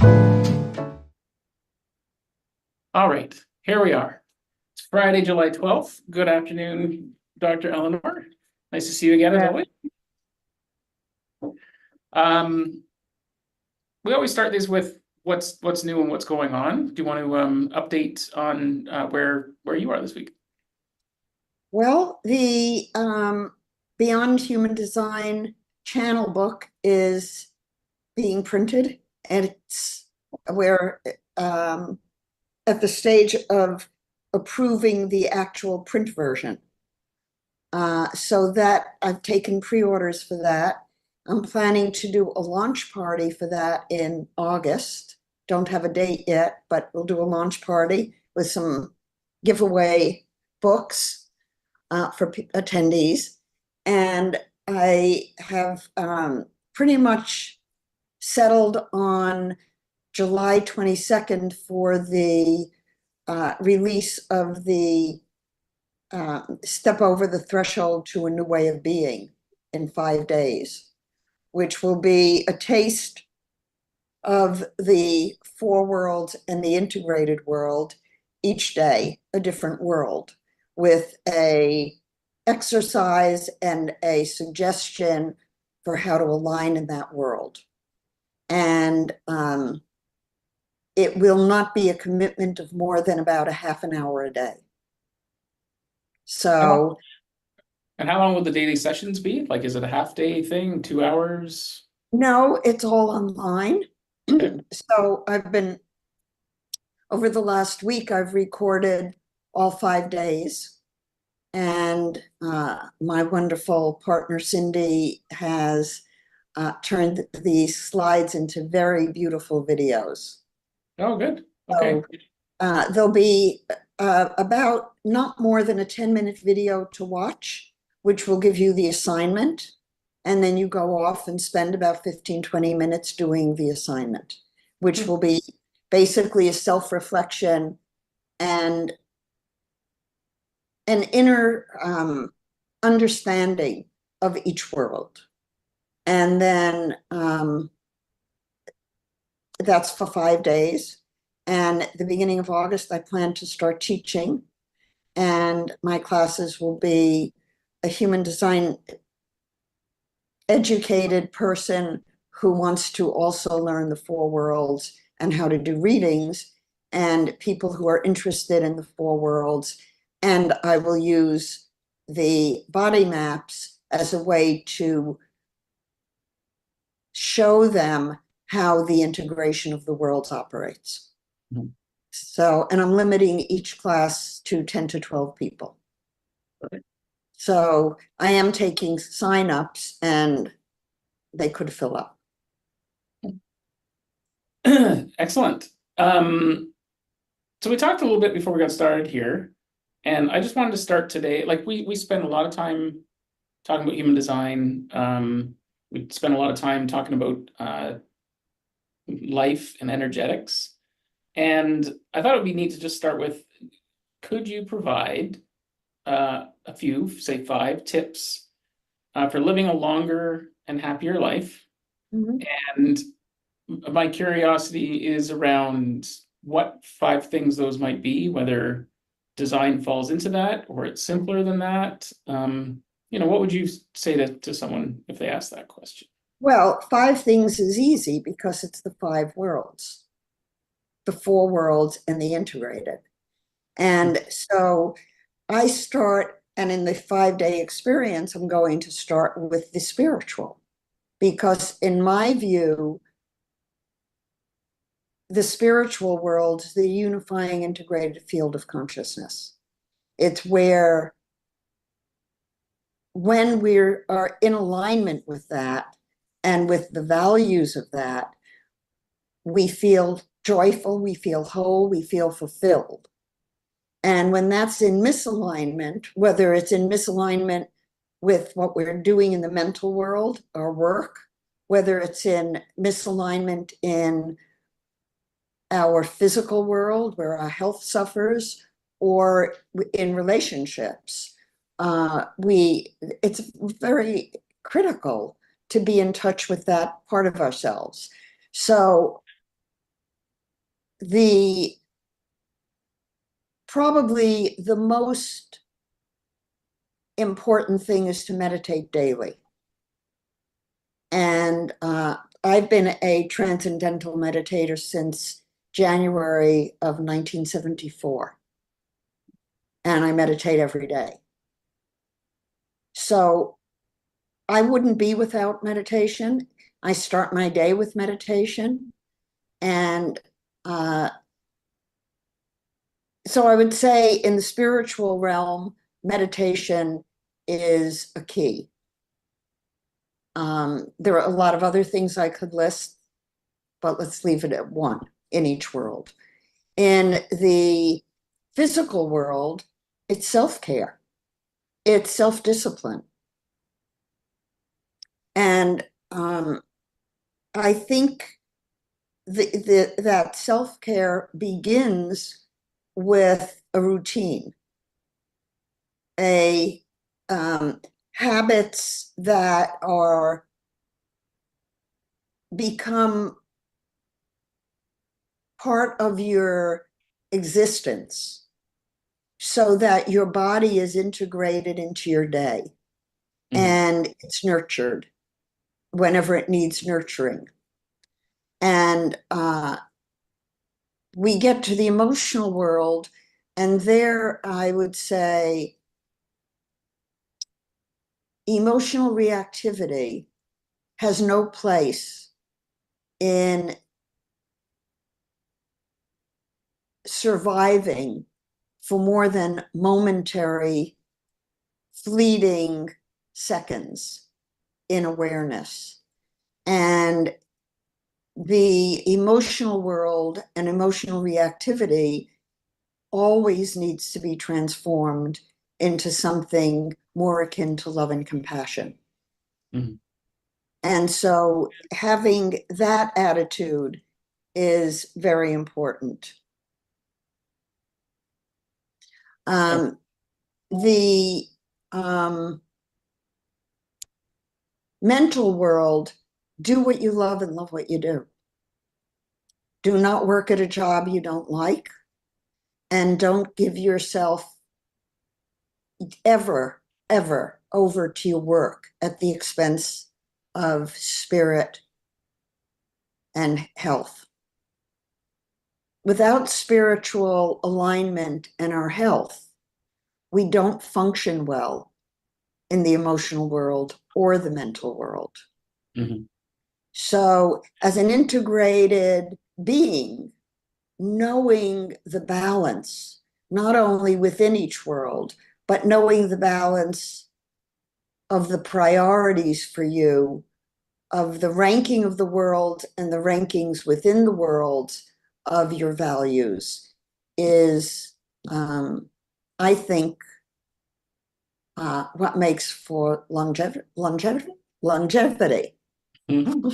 All right, here we are. It's Friday, July 12th. Good afternoon, Dr. Eleanor. Nice to see you again, as always. We always start these with what's new and what's going on. Do you want to update on where you are this week? Well, the Beyond Human Design channel book is being printed, and we're at the stage of approving the actual print version. So that I've taken pre-orders for that. I'm planning to do a launch party for that in August. Don't have a date yet, but we'll do a launch party with some giveaway books for attendees. And I have pretty much settled on July 22nd for the release of the Step Over the Threshold to a New Way of Being in 5 days, which will be a taste of the four worlds and the integrated world, each day a different world, with a exercise and a suggestion for how to align in that world. And it will not be a commitment of more than about a half an hour a day. So, And how long will the daily sessions be? Like, is it a half-day thing, 2 hours? no, it's all online. So over the last week, I've recorded all 5 days. And my wonderful partner, Cindy, has turned these slides into very beautiful videos. Oh, good. Okay. So there'll be about not more than a 10-minute video to watch, which will give you the assignment. And then you go off and spend about 15-20 minutes doing the assignment, which will be basically a self-reflection and an inner understanding of each world. And then that's for 5 days. And at the beginning of August, I plan to start teaching. And my classes will be a human design educated person who wants to also learn the four worlds and how to do readings, and people who are interested in the four worlds. And I will use the body maps as a way to show them how the integration of the worlds operates. Mm-hmm. So, and I'm limiting each class to 10 to 12 people. Perfect. So I am taking signups, and they could fill up. Excellent. So we talked a little bit before we got started here, and I just wanted to start today. Like we spend a lot of time talking about human design. We spend a lot of time talking about life and energetics. And I thought it would be neat to just start with, could you provide a few, say 5 tips for living a longer and happier life? Mm-hmm. And my curiosity is around what 5 things those might be, whether design falls into that or it's simpler than that. What would you say to someone if they ask that question? Well, 5 things is easy because it's the 5 worlds, the four worlds and the integrated. And so I start, and in the 5-day experience, I'm going to start with the spiritual, because in my view, the spiritual world is the unifying integrated field of consciousness. It's where, when we are in alignment with that and with the values of that, we feel joyful, we feel whole, we feel fulfilled. And when that's in misalignment, whether it's in misalignment with what we're doing in the mental world, our work, whether it's in misalignment in our physical world where our health suffers, or in relationships, it's very critical to be in touch with that part of ourselves. So the probably the most important thing is to meditate daily. And I've been a transcendental meditator since January of 1974. And I meditate every day. So I wouldn't be without meditation. I start my day with meditation. And so I would say in the spiritual realm, meditation is a key. There are a lot of other things I could list, but let's leave it at one in each world. In the physical world, it's self-care, it's self-discipline. And I think that self-care begins with a routine, habits that are become part of your existence so that your body is integrated into your day and it's nurtured whenever it needs nurturing. And we get to the emotional world, and there I would say emotional reactivity has no place in surviving for more than momentary, fleeting seconds in awareness. And the emotional world and emotional reactivity always needs to be transformed into something more akin to love and compassion. Mm-hmm. And so having that attitude is very important. The mental world, do what you love and love what you do. Do not work at a job you don't like, and don't give yourself ever over to your work at the expense of spirit and health. Without spiritual alignment and our health, we don't function well in the emotional world or the mental world. Mm-hmm. So as an integrated being, knowing the balance, not only within each world, but knowing the balance of the priorities for you, of the ranking of the world and the rankings within the world of your values is, I think, what makes for longevity. Mm-hmm.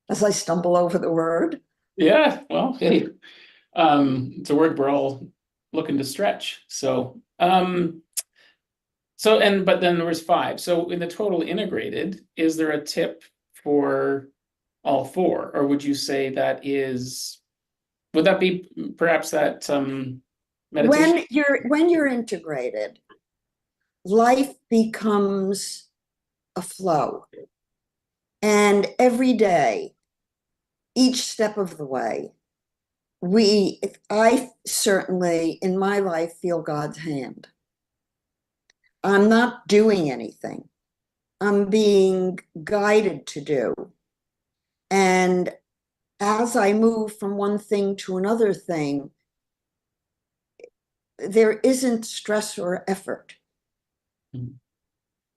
As I stumble over the word. Yeah, well, hey, it's a word we're all looking to stretch. So, but then there was 5. So in the total integrated, is there a tip for all 4, or would you say would that be perhaps that meditation? When you're integrated, life becomes a flow, and every day, each step of the way, I certainly in my life feel God's hand. I'm not doing anything. I'm being guided to do. And as I move from one thing to another thing, there isn't stress or effort. Mm-hmm.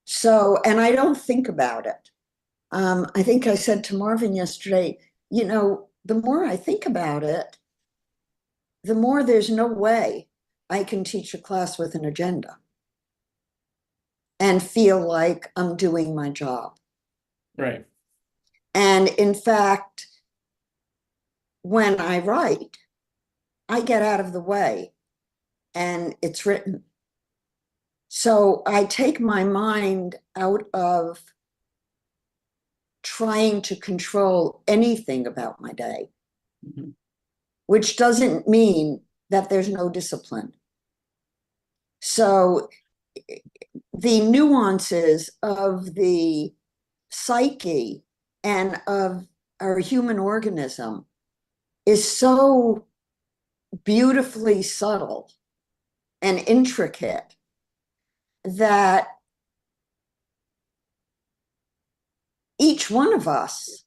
So, and I don't think about it. I think I said to Marvin yesterday, the more I think about it, the more there's no way I can teach a class with an agenda and feel like I'm doing my job. Right. And in fact, when I write, I get out of the way and it's written. So I take my mind out of trying to control anything about my day. Mm-hmm. which doesn't mean that there's no discipline. So the nuances of the psyche and of our human organism is so beautifully subtle and intricate that each one of us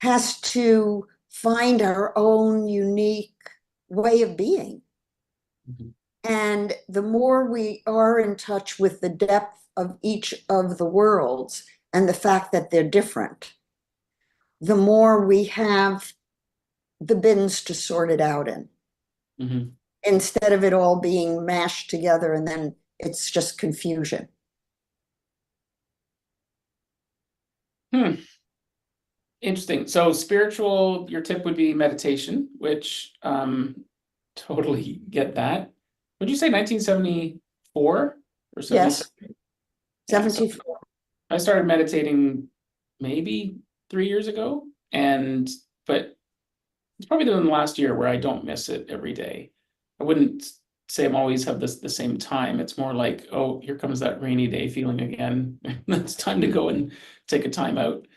has to find our own unique way of being. Mhm. And the more we are in touch with the depth of each of the worlds and the fact that they're different, the more we have the bins to sort it out in, Mhm. instead of it all being mashed together and then it's just confusion. Hmm. Interesting. So spiritual, your tip would be meditation, which totally get that. Would you say 1974 or Yes, 77? Yeah, so 74. I started meditating maybe 3 years ago, and but it's probably in the last year where I don't miss it every day. I wouldn't say I'm always have this the same time. It's more like, oh, here comes that rainy day feeling again. It's time to go and take a time out.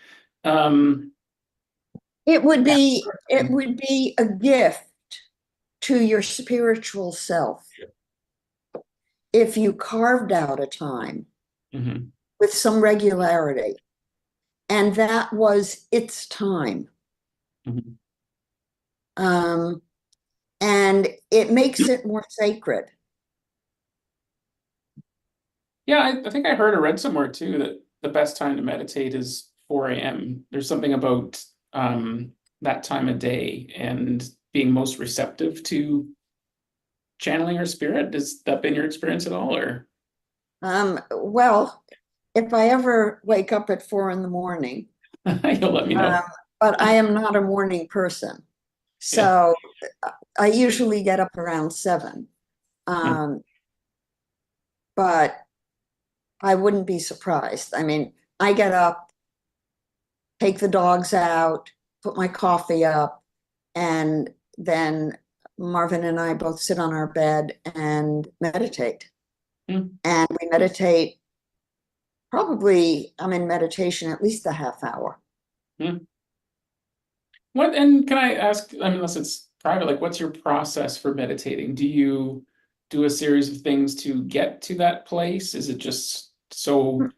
Um, It would be a gift to your spiritual self if you carved out a time mhm, with some regularity, and that was its time. mhm. Um, and it makes it more sacred. Yeah, I think I heard or read somewhere too that the best time to meditate is 4 a.m. There's something about that time of day and being most receptive to channeling our spirit. Has that been your experience at all, or Well, if I ever wake up at 4 in the morning, you'll let me um, know? but I am not a morning person. Yeah. So I usually get up around 7. Hmm. Um, but I wouldn't be surprised. I mean, I get up, take the dogs out, put my coffee up, and then Marvin and I both sit on our bed and meditate. Hmm. And we meditate probably, I'm in meditation at least a half hour. Hmm. What, and can I ask, I mean, unless it's private, like what's your process for meditating? Do you do a series of things to get to that place? Is it just so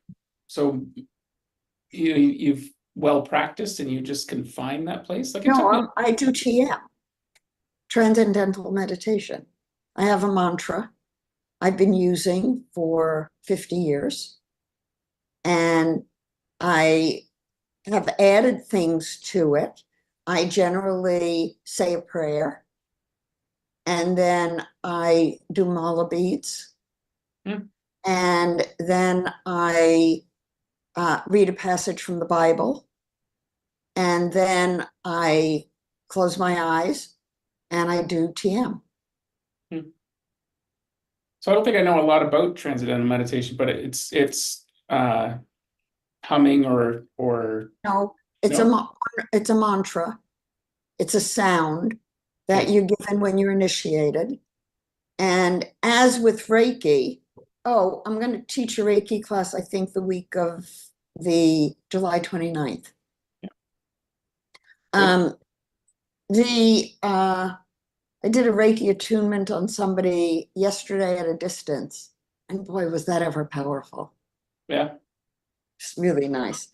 you've well practiced and you just can find that place? Like it No, took me. I do TM, transcendental meditation. I have a mantra I've been using for 50 years, and I have added things to it. I generally say a prayer, and then I do mala beads, Hmm. and then I read a passage from the Bible, and then I close my eyes and I do TM. Hmm. So I don't think I know a lot about transcendental meditation, but it's humming or No, it's no? it's a mantra. It's a sound that Okay. you're given when you're initiated. And as with Reiki, oh, I'm going to teach a Reiki class, I think, the week of the July 29th. Yeah. Good. Um, I did a Reiki attunement on somebody yesterday at a distance, and boy, was that ever powerful. Yeah. It's really nice.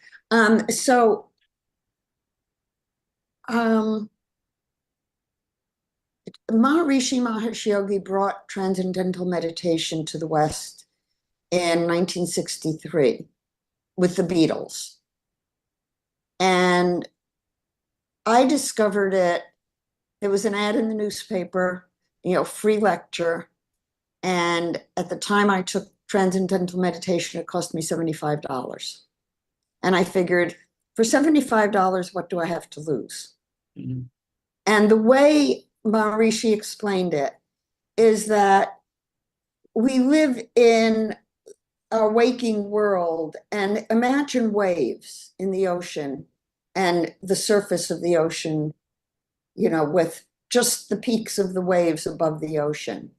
So um, Maharishi Mahesh Yogi brought transcendental meditation to the West in 1963 with the Beatles. And I discovered it. There was an ad in the newspaper, free lecture. And at the time I took transcendental meditation, it cost me $75. And I figured, for $75, what do I have to lose? Mhm. And the way Maharishi explained it is that we live in a waking world, and imagine waves in the ocean and the surface of the ocean, with just the peaks of the waves above the ocean.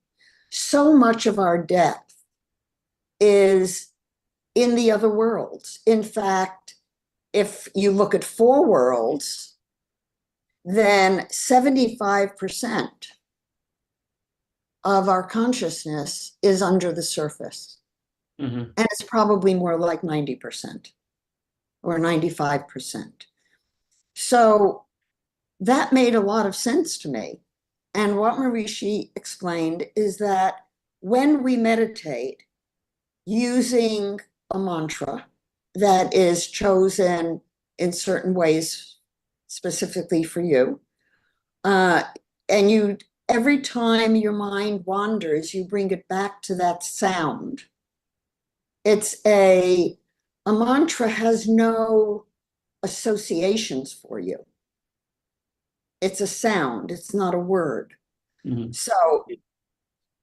So much of our depth is in the other worlds. In fact, if you look at four worlds, then 75% of our consciousness is under the surface. Mm-hmm. And it's probably more like 90% or 95%. So that made a lot of sense to me. And what Maharishi explained is that when we meditate using a mantra that is chosen in certain ways specifically for you, and you every time your mind wanders, you bring it back to that sound. It's a mantra has no associations for you. It's a sound, it's not a word. Mm-hmm. So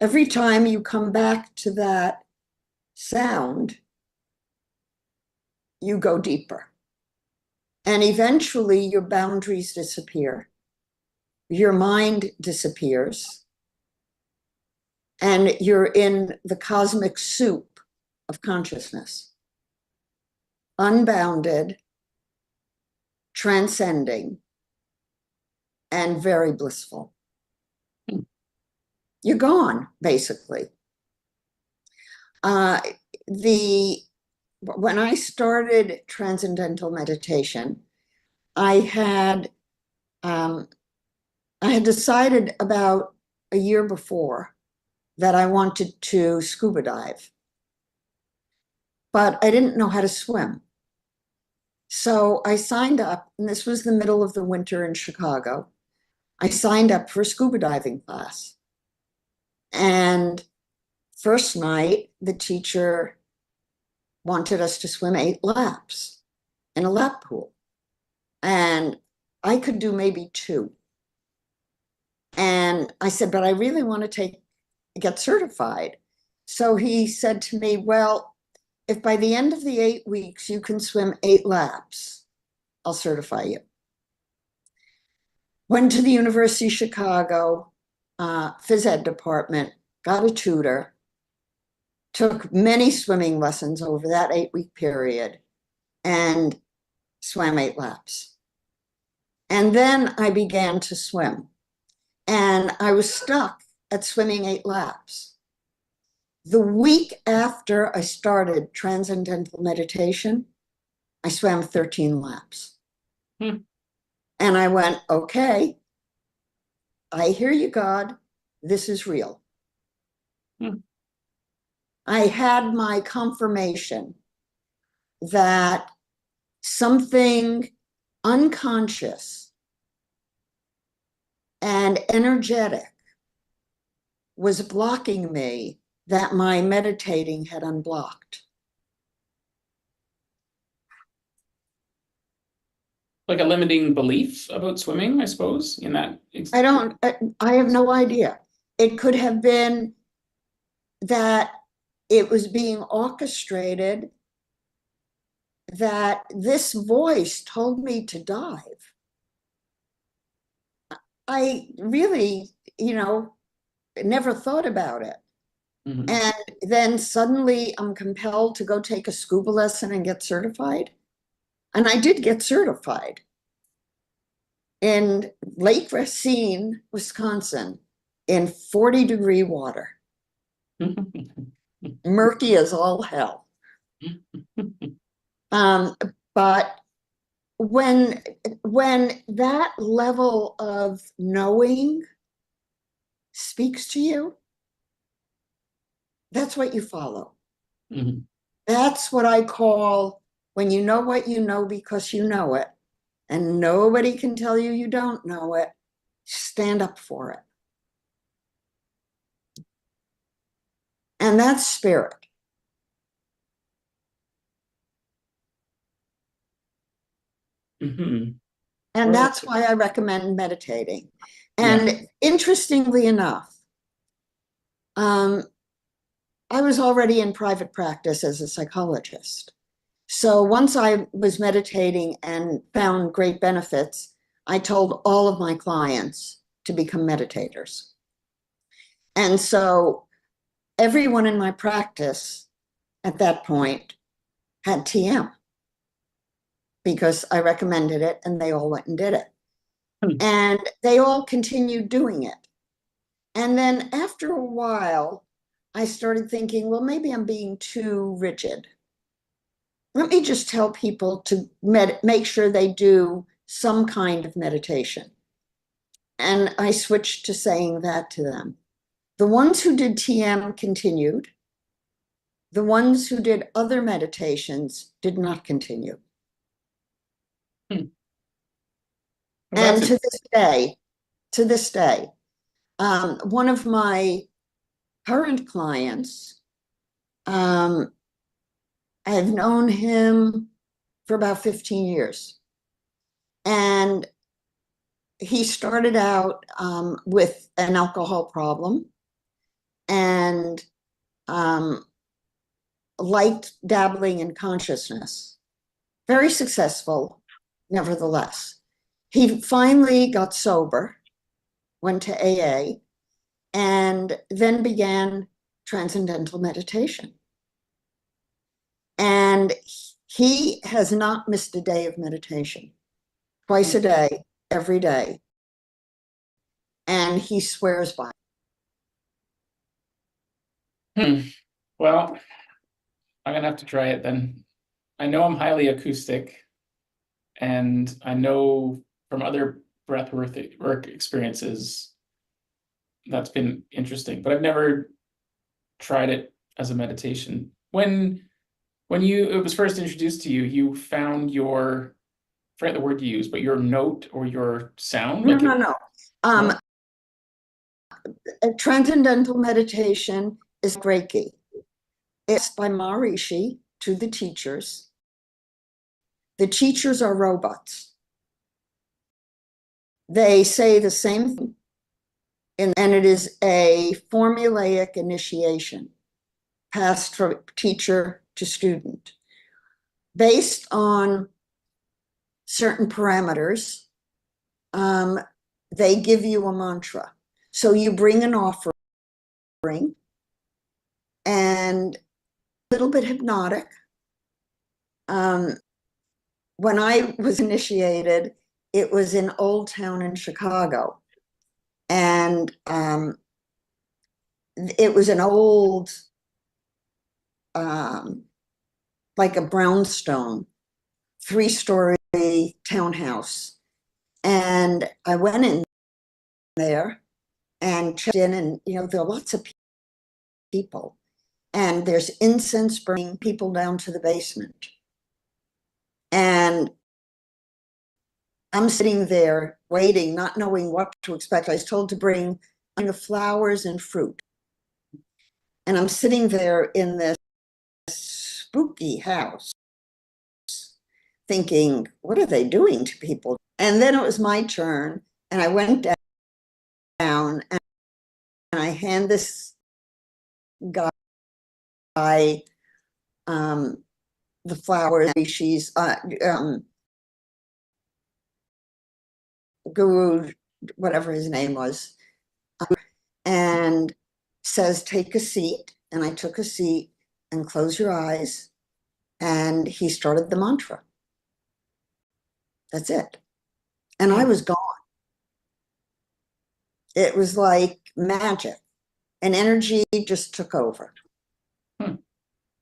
every time you come back to that sound, you go deeper. And eventually your boundaries disappear. Your mind disappears. And you're in the cosmic soup of consciousness. Unbounded, transcending, and very blissful. You're gone, basically. When I started transcendental meditation, I had decided about a year before that I wanted to scuba dive, but I didn't know how to swim. So I signed up, and this was the middle of the winter in Chicago. I signed up for a scuba diving class. And first night, the teacher wanted us to swim 8 laps in a lap pool. And I could do maybe 2. And I said, but I really want to get certified. So he said to me, well, if by the end of the 8 weeks you can swim 8 laps, I'll certify you. Went to the University of Chicago phys ed department, got a tutor, took many swimming lessons over that 8-week period, and swam 8 laps. And then I began to swim. And I was stuck at swimming 8 laps. The week after I started transcendental meditation, I swam 13 laps. And I went, okay, I hear you, God. This is real. I had my confirmation that something unconscious and energetic was blocking me that my meditating had unblocked. Like a limiting belief about swimming, I suppose, in that. I have no idea. It could have been that it was being orchestrated, that this voice told me to dive. I really, never thought about it. Mm-hmm. And then suddenly I'm compelled to go take a scuba lesson and get certified. And I did get certified in Lake Racine, Wisconsin, in 40-degree water. Murky as all hell. But when that level of knowing speaks to you, that's what you follow. Mm-hmm. That's what I call when you know what you know because you know it, and nobody can tell you you don't know it, stand up for it. And that's spirit. Mm-hmm. And that's why I recommend meditating. And interestingly enough, I was already in private practice as a psychologist. So once I was meditating and found great benefits, I told all of my clients to become meditators. And so everyone in my practice at that point had TM because I recommended it and they all went and did it. And they all continued doing it. And then after a while, I started thinking, well, maybe I'm being too rigid. Let me just tell people to make sure they do some kind of meditation. And I switched to saying that to them. The ones who did TM continued. The ones who did other meditations did not continue. Well, And to this day, one of my current clients, I've known him for about 15 years. And he started out with an alcohol problem and liked dabbling in consciousness. Very successful, nevertheless. He finally got sober, went to AA, and then began transcendental meditation. And he has not missed a day of meditation, twice a day, every day. And he swears by it. Well, I'm gonna have to try it then. I know I'm highly acoustic, and I know from other breathwork work experiences that's been interesting, but I've never tried it as a meditation. When it was first introduced to you, you found your, I forget the word you use, but your note or your sound? No, like no, no. No? Transcendental meditation is Reiki. It's by Maharishi to the teachers. The teachers are robots. They say the same thing, and it is a formulaic initiation passed from teacher to student based on certain parameters. They give you a mantra. So you bring an offering and a little bit hypnotic. When I was initiated, it was in Old Town in Chicago. And it was an old, like a brownstone, 3-story townhouse. And I went in there and checked in, and there are lots of people. And there's incense burning people down to the basement. And I'm sitting there waiting, not knowing what to expect. I was told to bring flowers and fruit. And I'm sitting there in this spooky house thinking, what are they doing to people? And then it was my turn, and I went down and I hand this guy the flowers. She's Guru, whatever his name was, and says, take a seat. And I took a seat, and close your eyes. And he started the mantra. That's it. And I was gone. It was like magic. And energy just took over.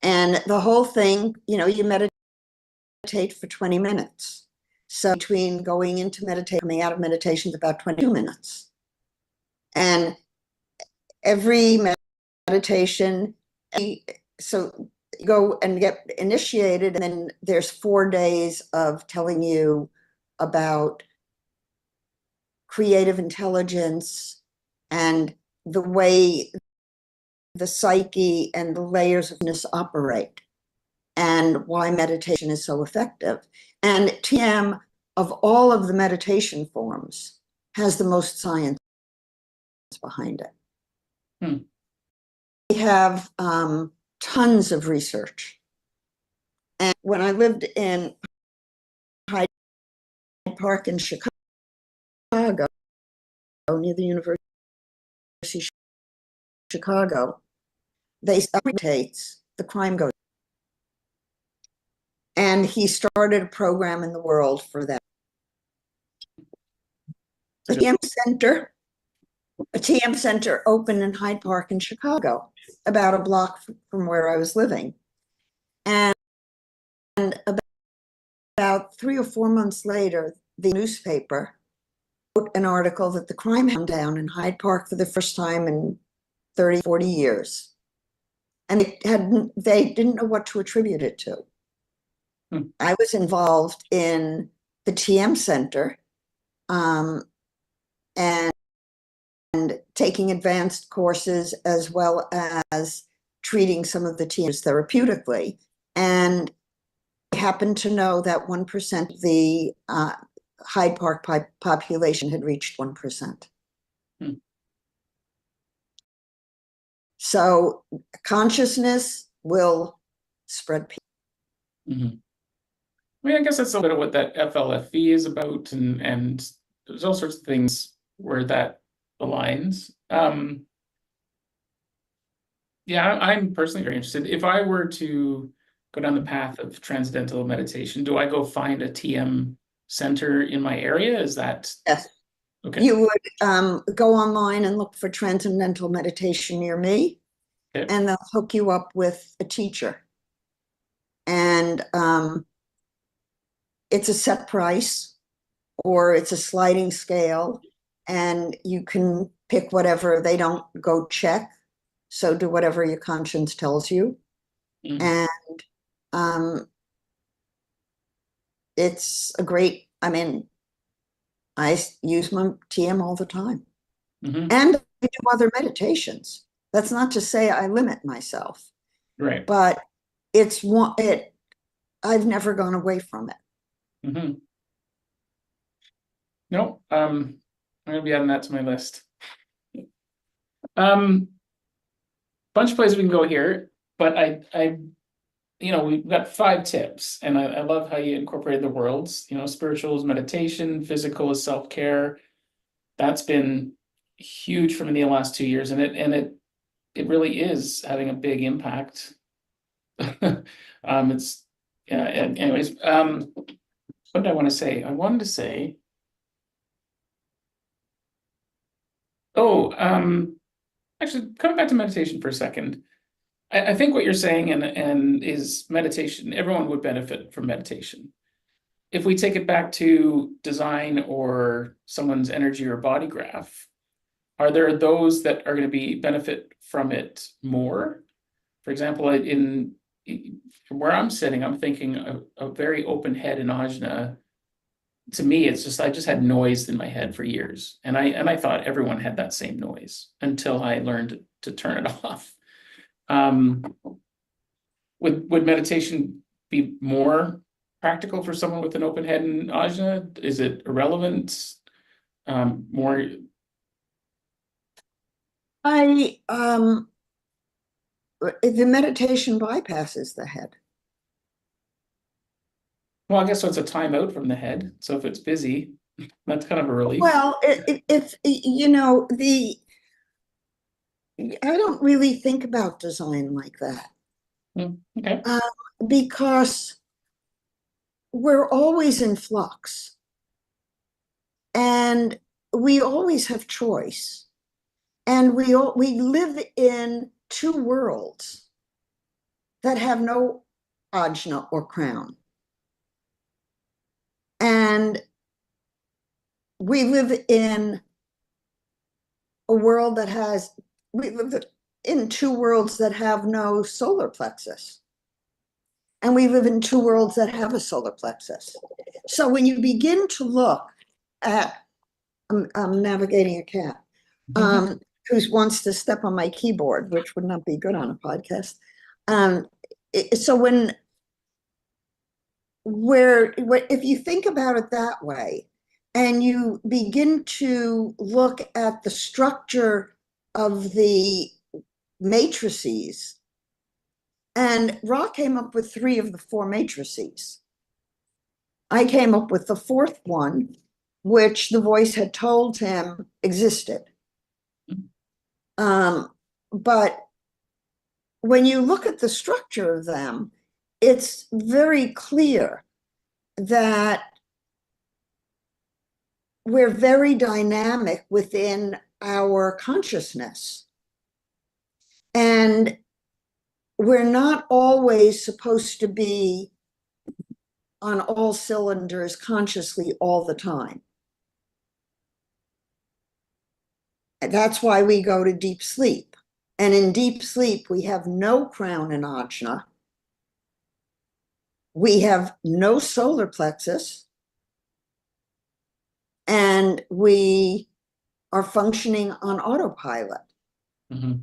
And the whole thing, you meditate for 20 minutes. So between going into meditation, coming out of meditation is about 22 minutes. And every meditation, so you go and get initiated, and then there's 4 days of telling you about creative intelligence and the way the psyche and the layers of this operate, and why meditation is so effective. And TM, of all of the meditation forms, has the most science behind it. We have tons of research. And when I lived in Hyde Park in Chicago, near the University of Chicago. They rotates, the crime goes. And he started a program in the world for that. The TM Center opened in Hyde Park in Chicago, about a block from where I was living. And about 3 or 4 months later, the newspaper wrote an article that the crime had down in Hyde Park for the first time in 30, 40 years. And they didn't know what to attribute it to. I was involved in the TM Center and taking advanced courses, as well as treating some of the TMs therapeutically. And I happened to know that 1% of the Hyde Park population had reached 1%. So consciousness will spread peace. I mean, I guess that's a bit of what that FLFE is about, and there's all sorts of things where that aligns. Yeah, I'm personally very interested. If I were to go down the path of transcendental meditation, do I go find a TM center in my area? Is that Yes? okay? You would go online and look for transcendental meditation near me, Okay. and they'll hook you up with a teacher. And it's a set price, or it's a sliding scale, and you can pick whatever. They don't go check, so do whatever your conscience tells you. And it's a great, I mean, I use my TM all the time. And I do other meditations. That's not to say I limit myself, Right. but I've never gone away from it. No, I'm gonna be adding that to my list. Bunch of places we can go here, but we've got 5 tips, and I love how you incorporated the worlds. Spiritual is meditation, physical is self-care. That's been huge for me in the last 2 years, and it really is having a big impact. It's yeah. Anyways, what did I want to say? I wanted to say, actually, coming back to meditation for a second. I think what you're saying and is meditation, everyone would benefit from meditation. If we take it back to design or someone's energy or body graph, are there those that are going to benefit from it more? For example, from where I'm sitting, I'm thinking a very open head in ajna. To me, it's just I just had noise in my head for years, and I thought everyone had that same noise until I learned to turn it off. Would meditation be more practical for someone with an open head in ajna? Is it irrelevant? More. The meditation bypasses the head. Well, I guess so. It's a time out from the head. So if it's busy, that's kind of a relief. Well, if I don't really think about design like that. Okay. Because we're always in flux, and we always have choice, and we live in 2 worlds that have no ajna or crown, and we live in we live in 2 worlds that have no solar plexus, and we live in 2 worlds that have a solar plexus. So when you begin to look at, I'm navigating a cat who wants to step on my keyboard, which would not be good on a podcast. So if you think about it that way, and you begin to look at the structure of the matrices, and Ra came up with 3 of the 4 matrices. I came up with the 4th one, which the voice had told him existed. But when you look at the structure of them, it's very clear that we're very dynamic within our consciousness. And we're not always supposed to be on all cylinders consciously all the time. And that's why we go to deep sleep. And in deep sleep, we have no crown and ajna. We have no solar plexus. And we are functioning on autopilot. Mm-hmm.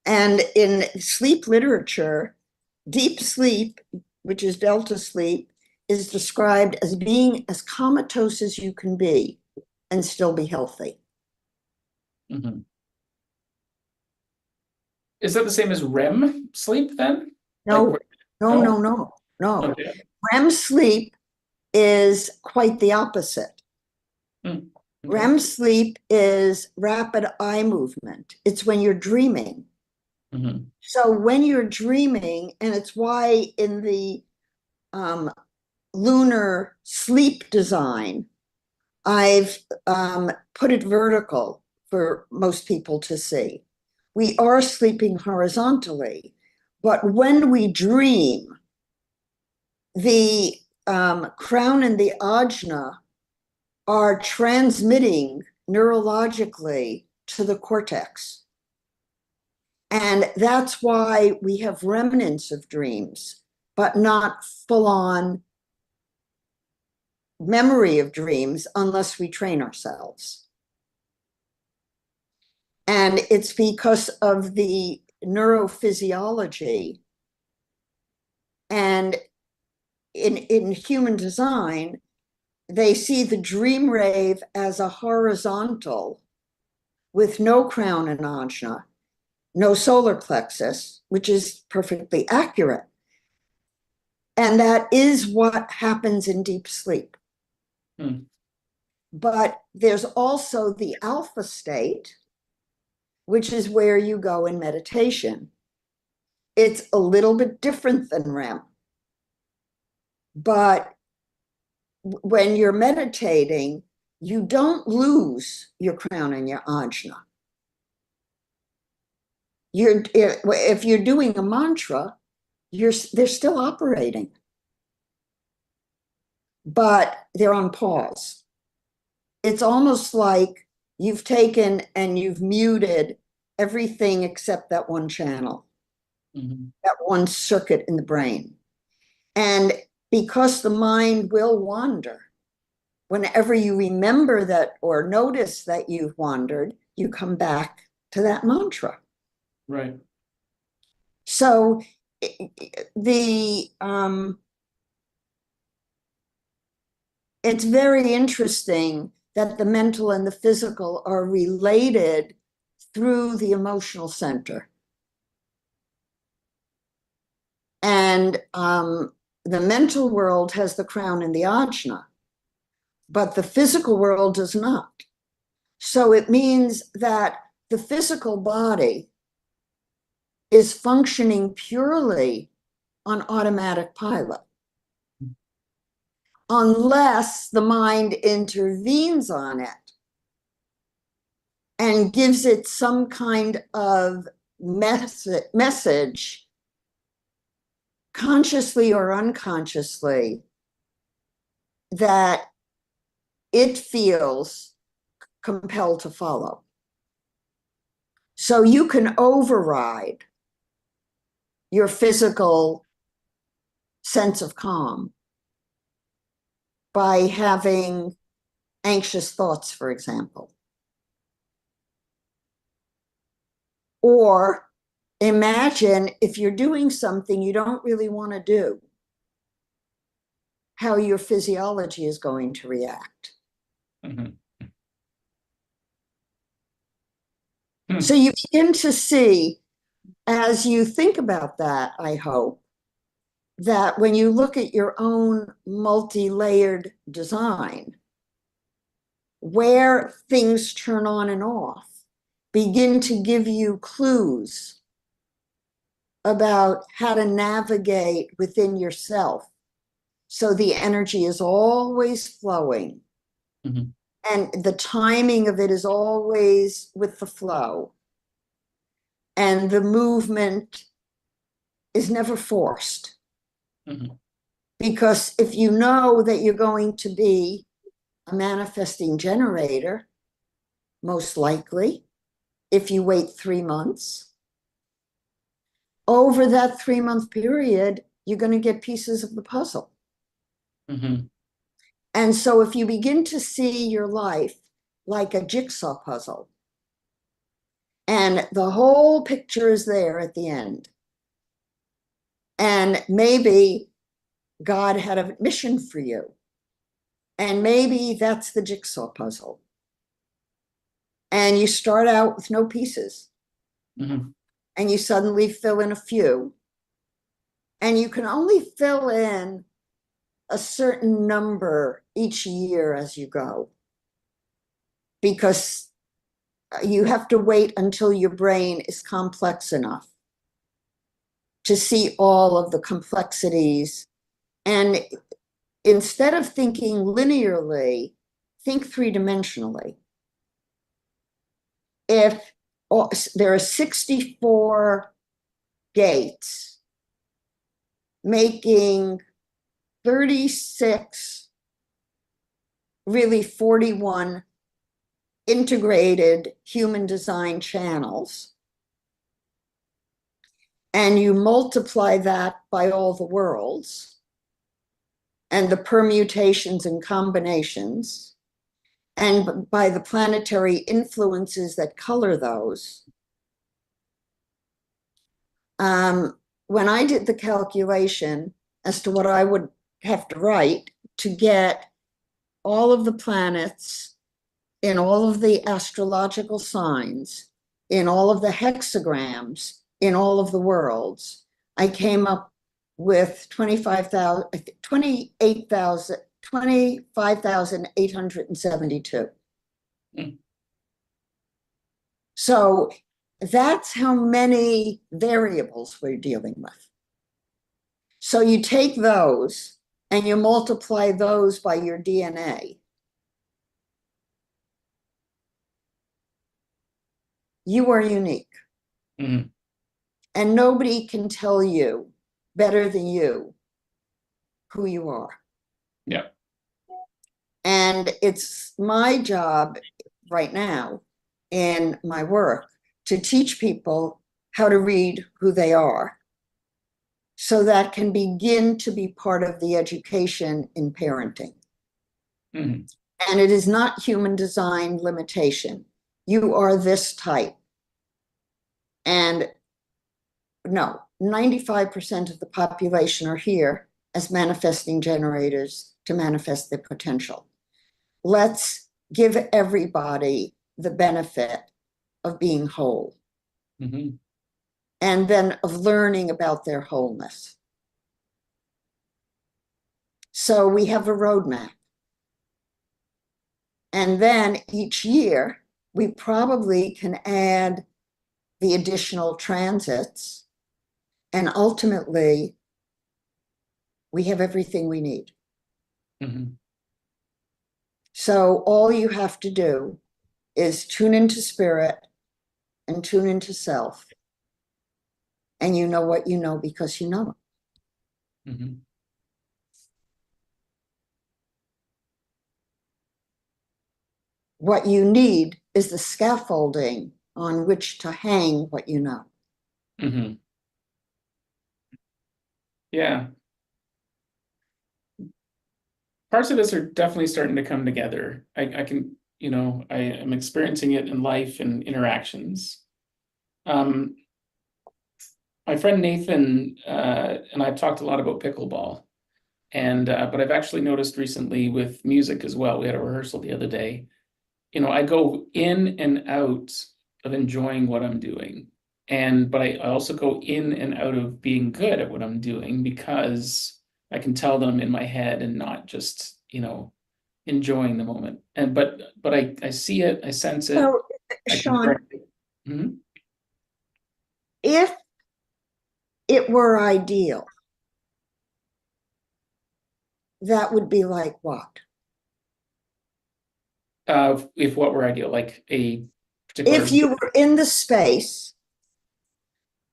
And in sleep literature, deep sleep, which is delta sleep, is described as being as comatose as you can be and still be healthy. Mm-hmm. Is that the same as REM sleep then? No, Like, no, no? no, no, no. Okay. REM sleep is quite the opposite. Okay. REM sleep is rapid eye movement. It's when you're dreaming. Mm-hmm. So when you're dreaming, and it's why in the lunar sleep design, I've put it vertical for most people to see. We are sleeping horizontally, but when we dream, the crown and the ajna are transmitting neurologically to the cortex. And that's why we have remnants of dreams, but not full on memory of dreams unless we train ourselves. And it's because of the neurophysiology. And in human design, they see the dream wave as a horizontal with no crown and ajna, no solar plexus, which is perfectly accurate. And that is what happens in deep sleep. Hmm. But there's also the alpha state, which is where you go in meditation. It's a little bit different than REM. But when you're meditating, you don't lose your crown and your ajna. If you're doing a mantra, they're still operating, but they're on pause. It's almost like you've taken and you've muted everything except that one channel, that one circuit in the brain. And because the mind will wander, whenever you remember that or notice that you've wandered, you come back to that mantra. Right. So it's very interesting that the mental and the physical are related through the emotional center. And the mental world has the crown and the ajna, but the physical world does not. So it means that the physical body is functioning purely on automatic pilot, unless the mind intervenes on it and gives it some kind of message, consciously or unconsciously, that it feels compelled to follow. So you can override your physical sense of calm by having anxious thoughts, for example. Or imagine if you're doing something you don't really want to do, how your physiology is going to react. Mm-hmm. So you begin to see, as you think about that, I hope, that when you look at your own multi-layered design, where things turn on and off begin to give you clues about how to navigate within yourself. So the energy is always flowing. Mm-hmm. And the timing of it is always with the flow. And the movement is never forced. Mm-hmm. Because if you know that you're going to be a manifesting generator, most likely, if you wait 3 months, over that 3-month period, you're going to get pieces of the puzzle. Mm-hmm. And so if you begin to see your life like a jigsaw puzzle, and the whole picture is there at the end, and maybe God had a mission for you, and maybe that's the jigsaw puzzle, and you start out with no pieces, Mm-hmm. and you suddenly fill in a few, and you can only fill in a certain number each year as you go, because you have to wait until your brain is complex enough to see all of the complexities. And instead of thinking linearly, think 3-dimensionally. If there are 64 gates making 36, really 41 integrated human design channels, and you multiply that by all the worlds and the permutations and combinations, and by the planetary influences that color those. When I did the calculation as to what I would have to write to get all of the planets in all of the astrological signs, in all of the hexagrams, in all of the worlds, I came up with 25,872. Mm-hmm. So that's how many variables we're dealing with. So you take those and you multiply those by your DNA. You are unique. Mm-hmm. And nobody can tell you better than you who you are. Yeah. And it's my job right now in my work to teach people how to read who they are, so that can begin to be part of the education in parenting. Mm-hmm. And it is not human design limitation. You are this type. And no, 95% of the population are here as manifesting generators to manifest their potential. Let's give everybody the benefit of being whole, Mm-hmm. and then of learning about their wholeness. So we have a roadmap. And then each year, we probably can add the additional transits. And ultimately, we have everything we need. Mm-hmm. So all you have to do is tune into spirit and tune into self. And you know what you know because you know it. Mm-hmm. What you need is the scaffolding on which to hang what you know. Mm-hmm. Yeah. Parts of this are definitely starting to come together. I can, I am experiencing it in life and interactions. Um, my friend Nathan and I've talked a lot about pickleball, and but I've actually noticed recently with music as well. We had a rehearsal the other day. I go in and out of enjoying what I'm doing, but I also go in and out of being good at what I'm doing, because I can tell them in my head and not just enjoying the moment. And but I see it, I sense it, So, I can Sean, correct it. Mhm. if it were ideal, that would be like what? If what were ideal, like a particular. If you were in the space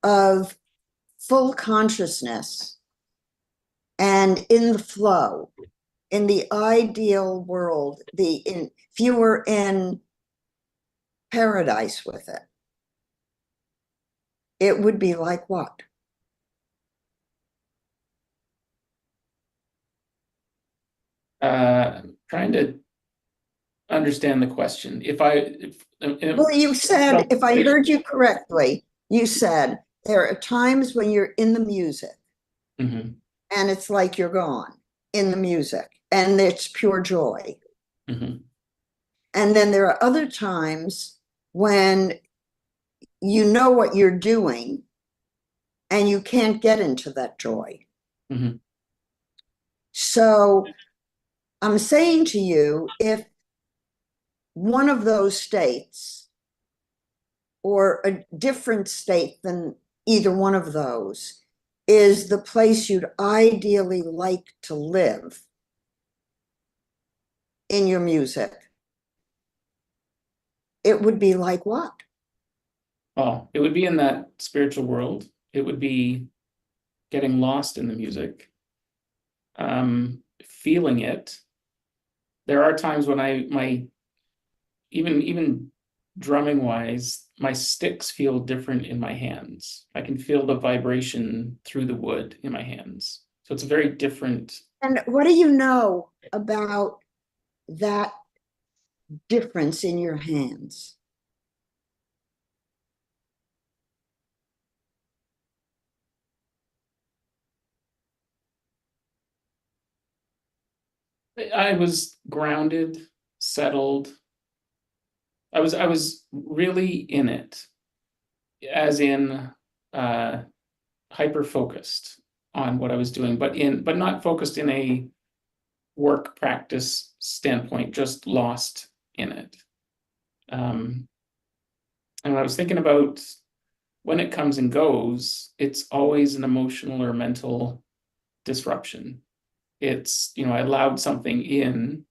of full consciousness and in the flow, in the ideal world, if you were in paradise with it, it would be like what? Trying to understand the question. Well, you said, if I heard you correctly, you said there are times when you're in the music Mhm, and it's like you're gone in the music and it's pure joy. mhm, And then there are other times when you know what you're doing and you can't get into that joy. mhm. So I'm saying to you, if one of those states or a different state than either one of those is the place you'd ideally like to live in your music, it would be like what? Well, it would be in that spiritual world. It would be getting lost in the music, feeling it. There are times when even drumming wise, my sticks feel different in my hands. I can feel the vibration through the wood in my hands. So it's a very different. And what do you know about that difference in your hands? I was grounded, settled. I was really in it, as in uh hyper focused on what I was doing, but not focused in a work practice standpoint, just lost in it. Um, and I was thinking about when it comes and goes, it's always an emotional or mental disruption. I allowed something in,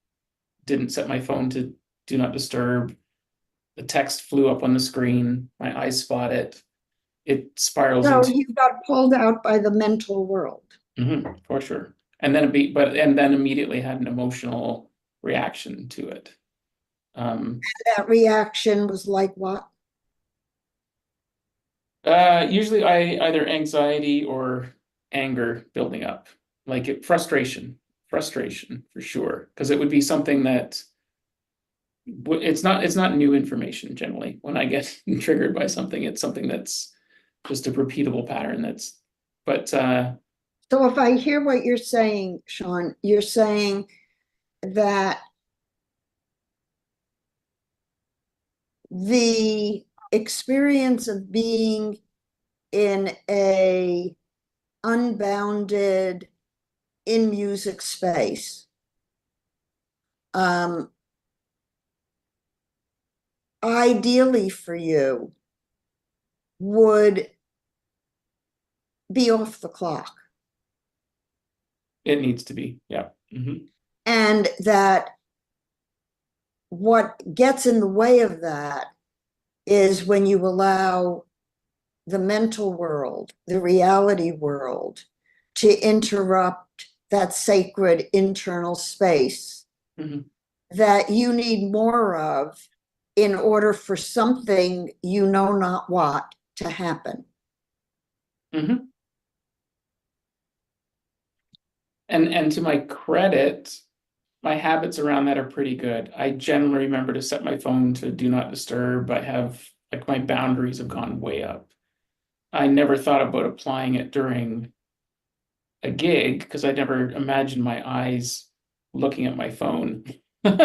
didn't set my phone to do not disturb. The text flew up on the screen, my eyes spot it. It spirals So into. you got pulled out by the mental world. Mhm, for sure. And then immediately had an emotional reaction to it. That reaction was like what? Usually either anxiety or anger building up, frustration for sure, because it would be something that it's not new information generally. When I get triggered by something, it's something that's just a repeatable pattern. But So if I hear what you're saying, Sean, you're saying that the experience of being in a unbounded in music space um, ideally for you would be off the clock, it needs to be, yeah. Mhm. and that what gets in the way of that is when you allow the mental world, the reality world, to interrupt that sacred internal space Mhm. that you need more of in order for something you know not what to happen. Mhm. And to my credit, my habits around that are pretty good. I generally remember to set my phone to do not disturb. I have, like, my boundaries have gone way up. I never thought about applying it during a gig because I never imagined my eyes looking at my phone.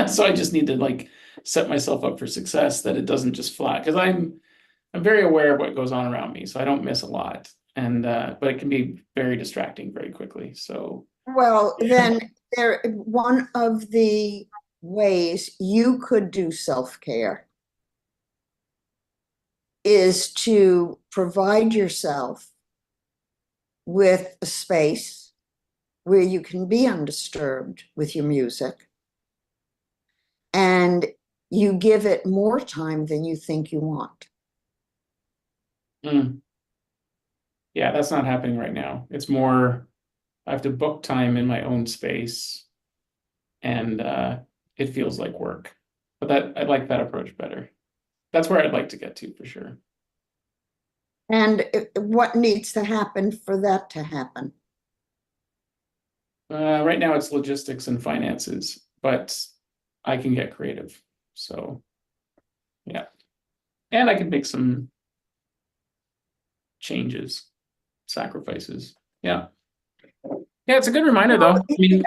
So I just need to, like, set myself up for success, that it doesn't just fly, because I'm very aware of what goes on around me, so I don't miss a lot. And but it can be very distracting very quickly. So Well, then there one of the ways you could do self-care is to provide yourself with a space where you can be undisturbed with your music, and you give it more time than you think you want. Mm. Yeah, that's not happening right now. It's more, I have to book time in my own space, and it feels like work. But that I like that approach better. That's where I'd like to get to for sure. And what needs to happen for that to happen? Right now it's logistics and finances, but I can get creative. So yeah. And I can make some changes, sacrifices. Yeah. Yeah, it's a good reminder though. I mean,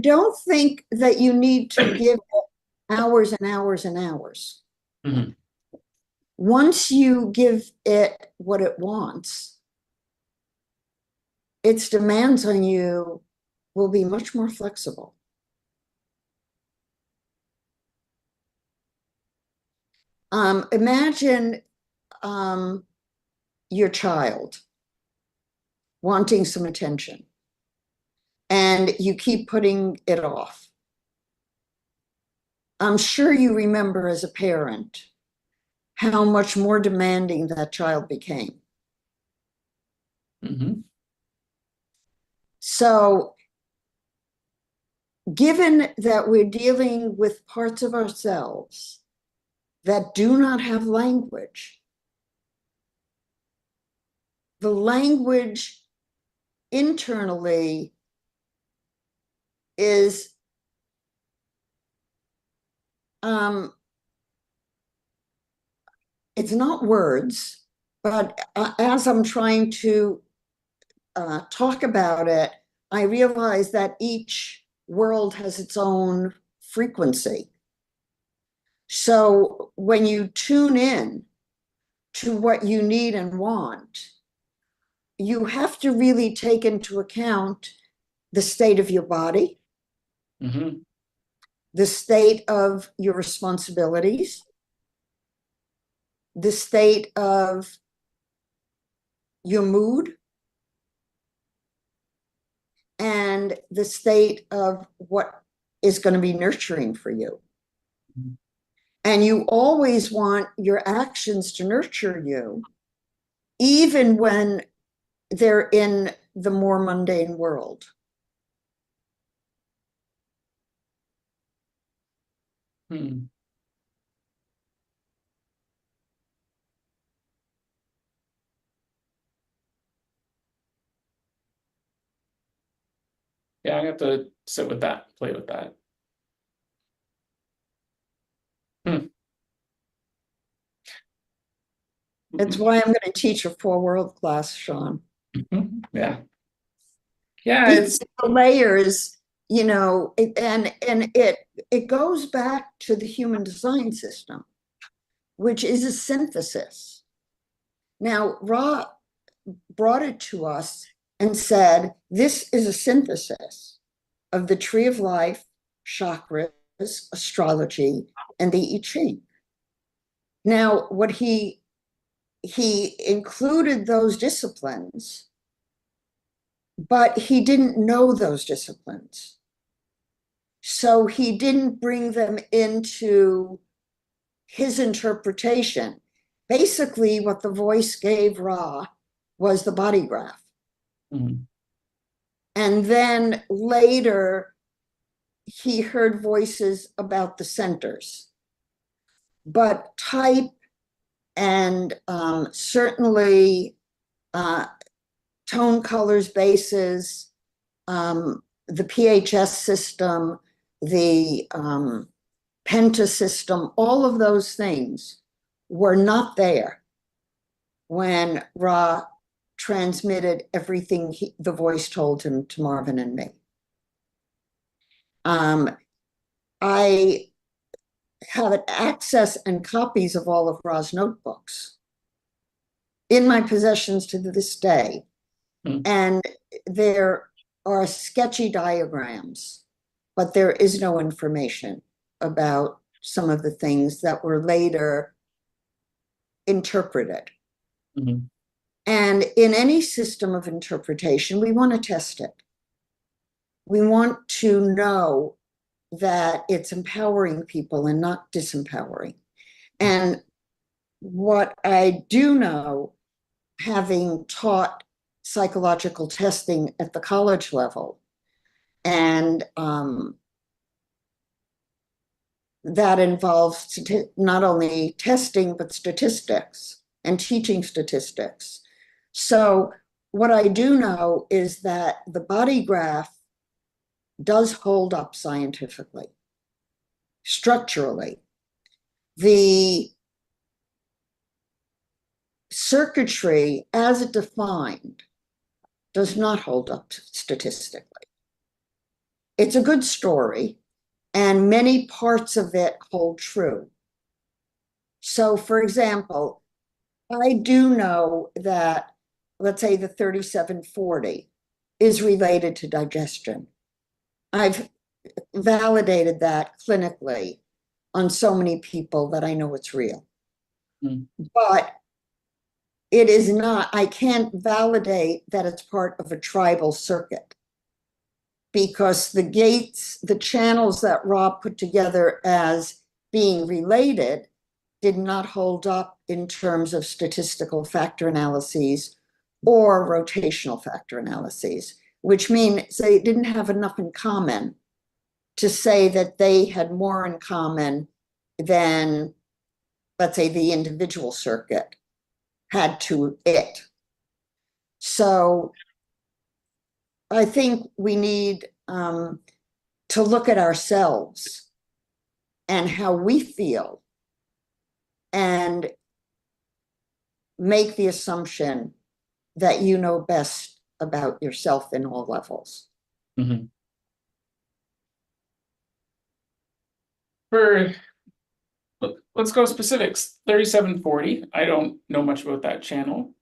Don't think that you need to give it hours and hours and hours. mhm. Once you give it what it wants, its demands on you will be much more flexible. Imagine your child wanting some attention, and you keep putting it off. I'm sure you remember as a parent how much more demanding that child became. Mhm. So, given that we're dealing with parts of ourselves that do not have language, the language internally is it's not words, but as I'm trying to talk about it, I realize that each world has its own frequency. So when you tune in to what you need and want, you have to really take into account the state of your body, Mhm. the state of your responsibilities, the state of your mood, and the state of what is going to be nurturing for you. Mhm. And you always want your actions to nurture you, even when they're in the more mundane world. Hmm. Yeah, I have to sit with that, play with that. Hmm. It's why I'm going to teach a 4 world class, Sean. Mhm. Yeah. Yeah, Because it's the layers, and it goes back to the human design system, which is a synthesis. Now, Ra brought it to us and said, this is a synthesis of the tree of life, chakras, astrology, and the I Ching. Now, what he included those disciplines, but he didn't know those disciplines. So he didn't bring them into his interpretation. Basically, what the voice gave Ra was the body graph. mhm. And then later, he heard voices about the centers. But type and certainly tone, colors, bases, the PHS system, the Penta system, all of those things were not there when Ra transmitted everything the voice told him to Marvin and me. I have access and copies of all of Ra's notebooks in my possessions to this day. Hmm. And there are sketchy diagrams, but there is no information. about some of the things that were later interpreted. Mhm. And in any system of interpretation, we want to test it. We want to know that it's empowering people and not disempowering. And what I do know, having taught psychological testing at the college level, and that involves not only testing, but statistics and teaching statistics. So what I do know is that the body graph does hold up scientifically, structurally. The circuitry as defined does not hold up statistically. It's a good story, and many parts of it hold true. So, for example, I do know that, let's say, the 3740 is related to digestion. I've validated that clinically on so many people that I know it's real. Mm. But it is not, I can't validate that it's part of a tribal circuit, because the gates, the channels that Rob put together as being related did not hold up in terms of statistical factor analyses or rotational factor analyses, which means they didn't have enough in common to say that they had more in common than, let's say, the individual circuit had to it. So I think we need to look at ourselves and how we feel and make the assumption that you know best about yourself in all levels. Mhm. For let's go specifics. 3740. I don't know much about that channel.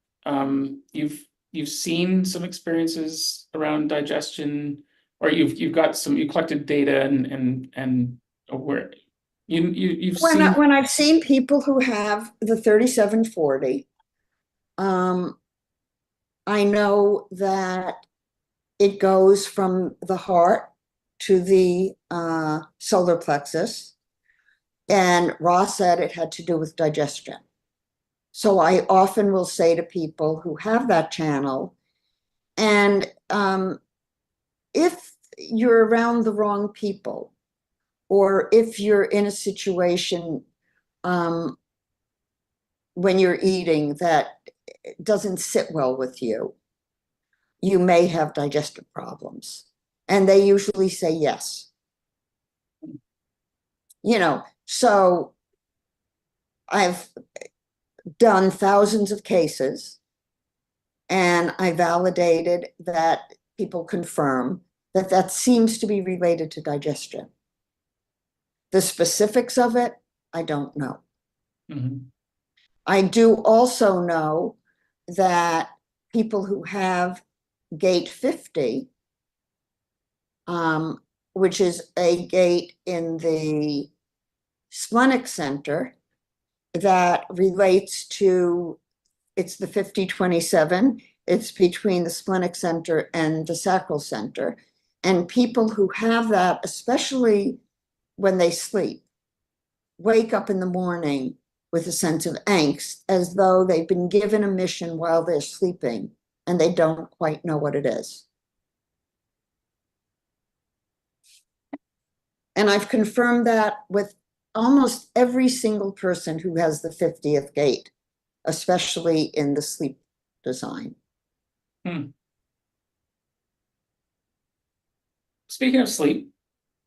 You've seen some experiences around digestion, or you've got some, you collected data and where you've seen. When I've seen people who have the 3740, I know that it goes from the heart to the solar plexus. And Ross said it had to do with digestion. So I often will say to people who have that channel, and if you're around the wrong people, or if you're in a situation when you're eating that doesn't sit well with you, you may have digestive problems. And they usually say yes. So I've done thousands of cases, and I validated that people confirm that that seems to be related to digestion. The specifics of it, I don't know. Mhm. I do also know that people who have gate 50, which is a gate in the splenic center that relates to, it's the 50-27, it's between the splenic center and the sacral center. And people who have that, especially when they sleep, wake up in the morning with a sense of angst, as though they've been given a mission while they're sleeping and they don't quite know what it is. And I've confirmed that with almost every single person who has the 50th gate, especially in the sleep design. Hmm. Speaking of sleep,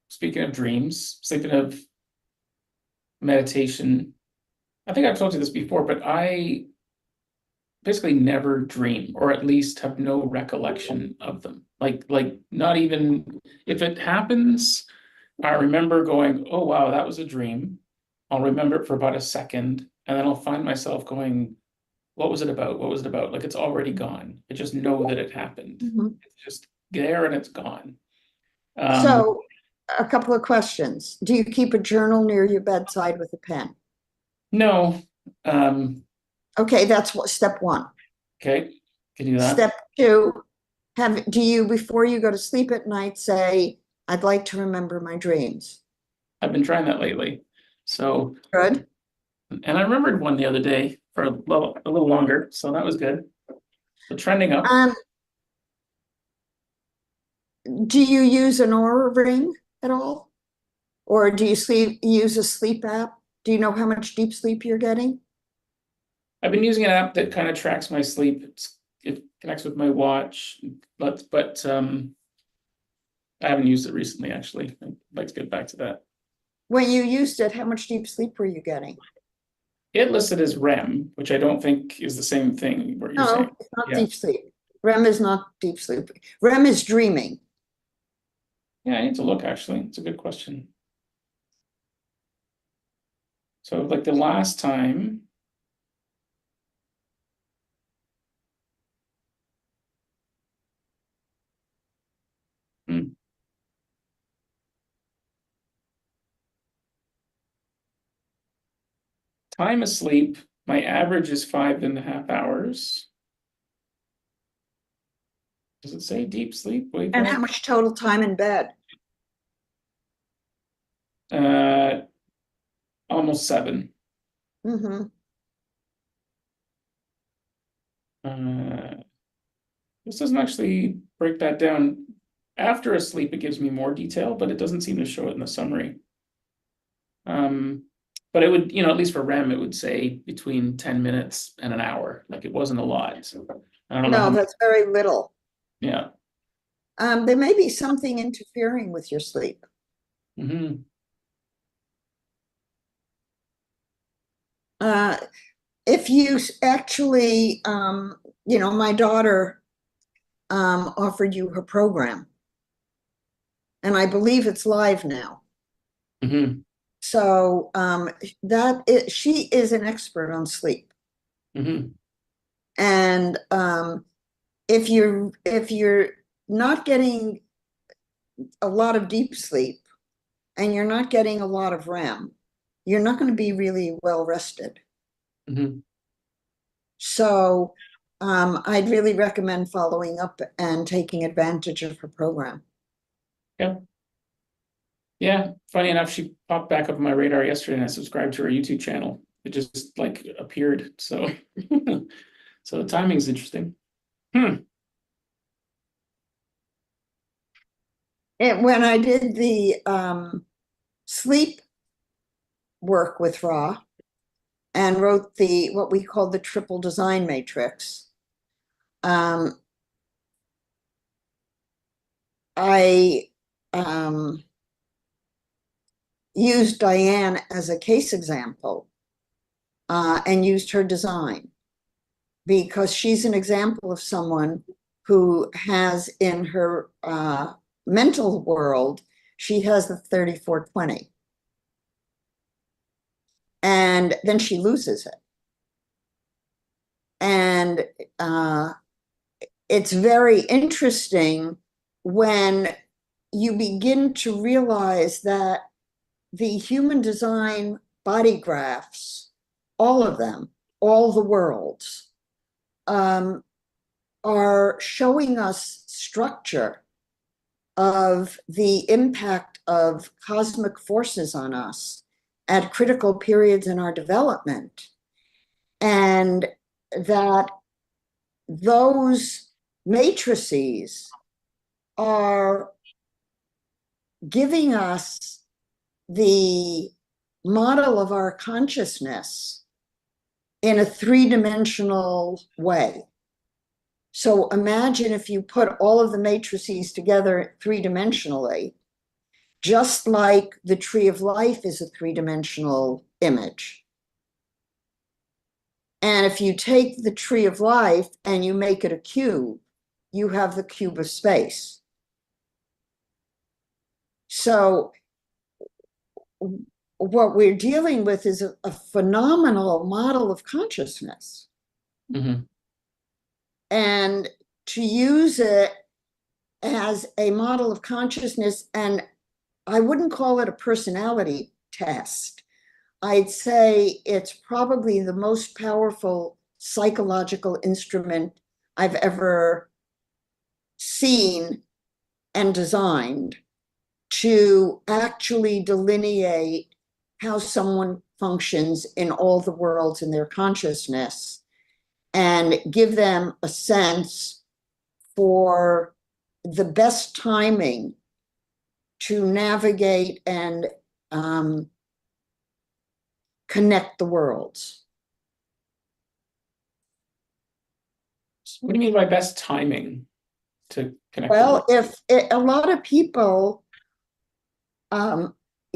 speaking of dreams, speaking of meditation, I think I've told you this before, but I basically never dream, or at least have no recollection of them. Like not even if it happens, I remember going, oh wow, that was a dream. I'll remember it for about a second, and then I'll find myself going, what was it about? What was it about? Like it's already gone. I just know that it happened. Mhm. It's just there and it's gone. Um, So a couple of questions. Do you keep a journal near your bedside with a pen? No. Um, Okay, that's what step one. okay, can do that. Step two, do you, before you go to sleep at night, say, I'd like to remember my dreams? I've been trying that lately. So, Good. and I remembered one the other day for a little longer, so that was good. So trending up. Um, do you use an aura ring at all? Or do you use a sleep app? Do you know how much deep sleep you're getting? I've been using an app that kind of tracks my sleep. It connects with my watch, but I haven't used it recently, actually. I'd like to get back to that. When you used it, how much deep sleep were you getting? It listed as REM, which I don't think is the same thing, what you're saying. No, it's not Yeah. deep sleep. REM is not deep sleep. REM is dreaming. Yeah, I need to look, actually. It's a good question. So like the last time, hmm, time asleep, my average is 5.5 hours. Does it say deep sleep? Wake And how up? much total time in bed? Uh, almost 7. Mm-hmm. Uh, this doesn't actually break that down. After a sleep, it gives me more detail, but it doesn't seem to show it in the summary. Um, but it would, at least for REM, it would say between 10 minutes and an hour. Like it wasn't a lot. So I don't know how No, much. that's very little. Yeah. There may be something interfering with your sleep. Hmm. Uh, if you actually, my daughter offered you her program, and I believe it's live now. Hmm. So she is an expert on sleep. Hmm. And if you're not getting a lot of deep sleep and you're not getting a lot of REM, you're not going to be really well rested. Hmm. So I'd really recommend following up and taking advantage of her program. Yeah. Yeah. Funny enough, she popped back up on my radar yesterday and I subscribed to her YouTube channel. It just like appeared. So so the timing's interesting. Hmm. And when I did the sleep work with Ra and wrote the what we call the triple design matrix, um, I used Diane as a case example and used her design because she's an example of someone who has in her mental world, she has the 3420. And then she loses it. And it's very interesting when you begin to realize that the human design body graphs, all of them, all the worlds, are showing us structure of the impact of cosmic forces on us at critical periods in our development. And that those matrices are giving us the model of our consciousness in a three-dimensional way. So imagine if you put all of the matrices together three-dimensionally, just like the tree of life is a three-dimensional image. And if you take the tree of life and you make it a cube, you have the cube of space. So what we're dealing with is a phenomenal model of consciousness. Hmm. And to use it as a model of consciousness and I wouldn't call it a personality test. I'd say it's probably the most powerful psychological instrument I've ever seen and designed to actually delineate how someone functions in all the worlds in their consciousness and give them a sense for the best timing to navigate and connect the worlds. What do you mean by best timing to connect the Well, world? if a lot of people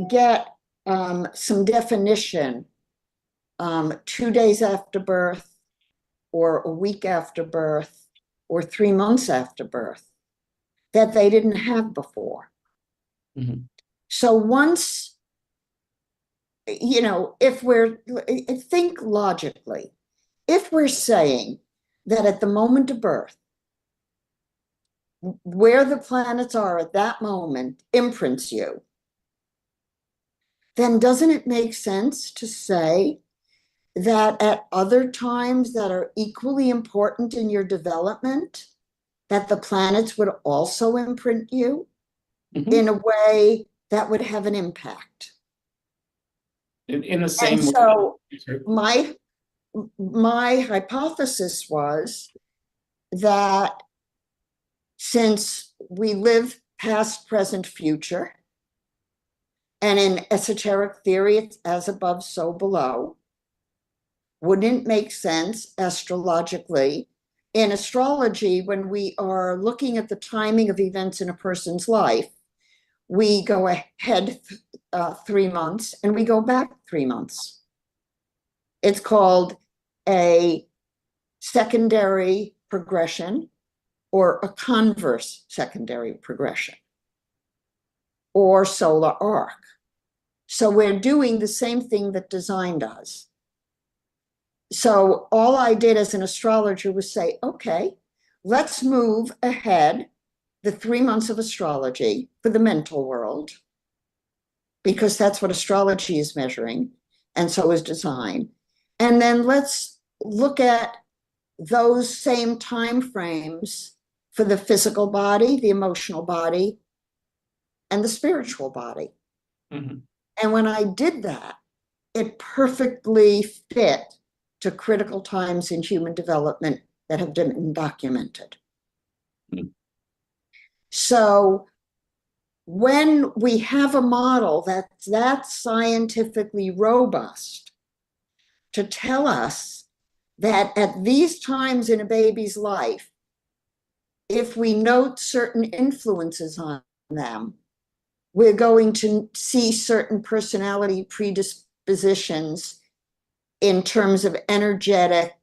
get some definition 2 days after birth, or a week after birth, or 3 months after birth, that they didn't have before. Mhm. So once, if we're, think logically, if we're saying that at the moment of birth, where the planets are at that moment imprints you, then doesn't it make sense to say that at other times that are equally important in your development, that the planets would also imprint you in a way that would have an impact? In the And same way. so my hypothesis was that since we live past, present, future, and in esoteric theory, it's as above, so below, wouldn't it make sense astrologically? In astrology, when we are looking at the timing of events in a person's life, we go ahead 3 months and we go back 3 months. It's called a secondary progression or a converse secondary progression or solar arc. So we're doing the same thing that design does. So all I did as an astrologer was say, okay, let's move ahead the 3 months of astrology for the mental world, because that's what astrology is measuring, and so is design. And then let's look at those same time frames for the physical body, the emotional body, and the spiritual body. Mm-hmm. And when I did that, it perfectly fit to critical times in human development that have been documented. Mm-hmm. So when we have a model that's scientifically robust to tell us that at these times in a baby's life, if we note certain influences on them, we're going to see certain personality predispositions in terms of energetic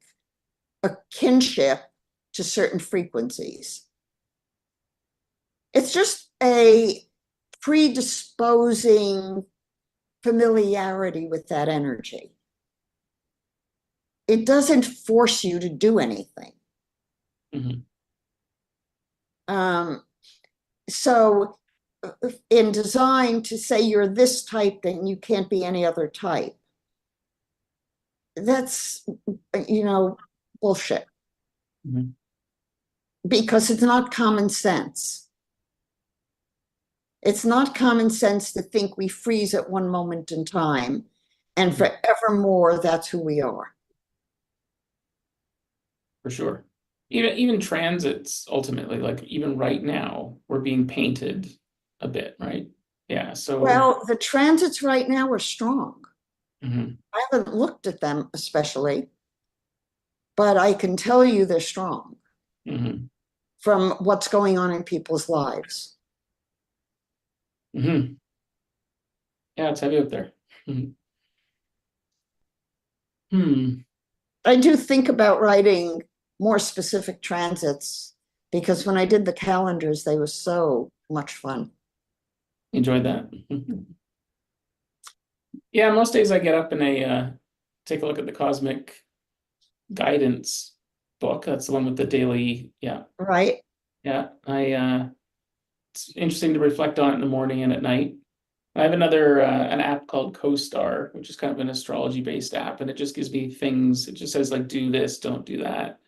kinship to certain frequencies. It's just a predisposing familiarity with that energy. It doesn't force you to do anything. Mm-hmm. So in design, to say you're this type and you can't be any other type, that's, bullshit. Mm-hmm. Because it's not common sense. It's not common sense to think we freeze at one moment in time and forevermore that's who we are. For sure. Even transits, ultimately, like even right now, we're being painted a bit, right? Yeah. So Well, the transits right now are strong. mm-hmm. I haven't looked at them especially, but I can tell you they're strong Mm-hmm. from what's going on in people's lives. Mm-hmm. Yeah, it's heavy up there. Mm-hmm. Hmm. I do think about writing more specific transits because when I did the calendars, they were so much fun. Enjoyed that. Yeah, most days I get up and I take a look at the cosmic guidance book. That's the one with the daily, yeah. Right? Yeah. It's interesting to reflect on it in the morning and at night. I have another an app called CoStar, which is kind of an astrology based app, and it just gives me things. It just says like do this, don't do that,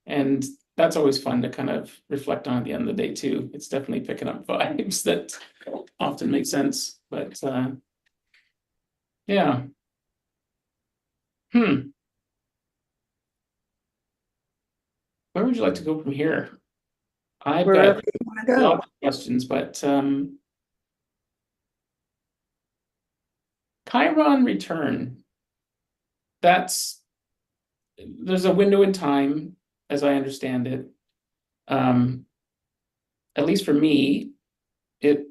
and that's always fun to kind of reflect on at the end of the day too. It's definitely picking up vibes that often make sense, but yeah. Hmm. Where would you like to go from here? I've Wherever got you want to go. lots of questions, but Chiron return. That's there's a window in time, as I understand it. Um, at least for me, it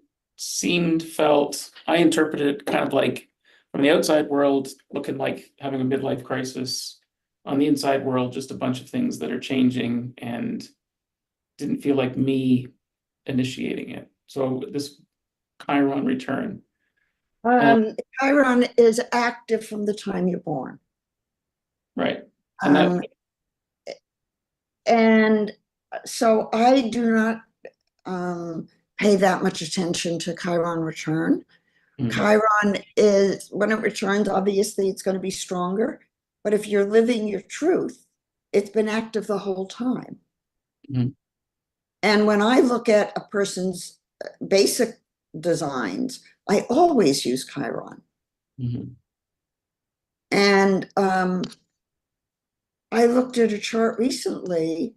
I interpreted it kind of like from the outside world, looking like having a midlife crisis. On the inside world, just a bunch of things that are changing and didn't feel like me initiating it. So this Chiron return. Uh, Chiron is active from the time you're born. right. And that Um, and so I do not pay that much attention to Chiron return. mm, Chiron is, when it returns, obviously it's going to be stronger. But if you're living your truth, it's been active the whole time. mm, And when I look at a person's basic designs, I always use Chiron. mm, And I looked at a chart recently,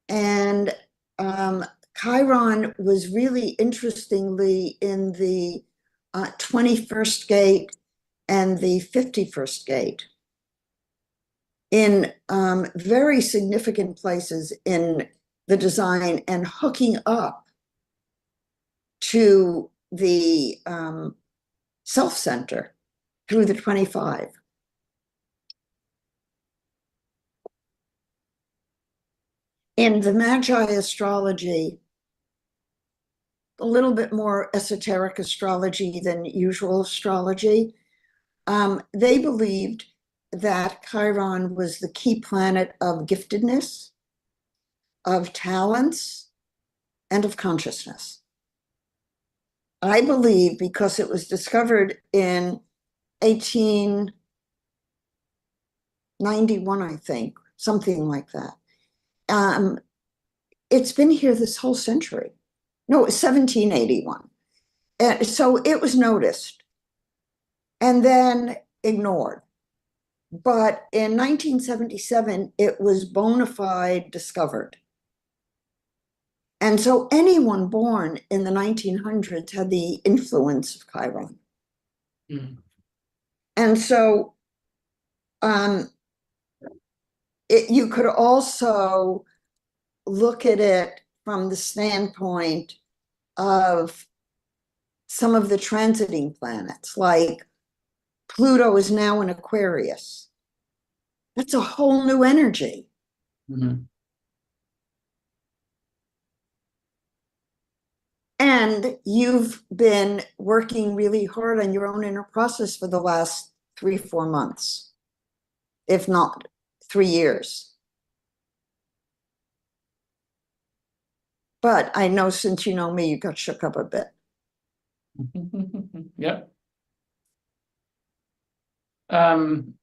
and Chiron was really interestingly in the 21st gate and the 51st gate in very significant places in the design and hooking up to the self center through the 25. In the Magi astrology, a little bit more esoteric astrology than usual astrology, they believed that Chiron was the key planet of giftedness, of talents, and of consciousness. I believe because it was discovered in 1891, I think, something like that. It's been here this whole century. No, it was 1781. And so it was noticed and then ignored. But in 1977, it was bona fide discovered. And so anyone born in the 1900s had the influence of Chiron. mm, And so you could also look at it from the standpoint of some of the transiting planets, like Pluto is now in Aquarius. That's a whole new energy. mm. And you've been working really hard on your own inner process for the last 3, 4 months, if not 3 years. But I know since you know me, you got shook up a bit. Yep. Um,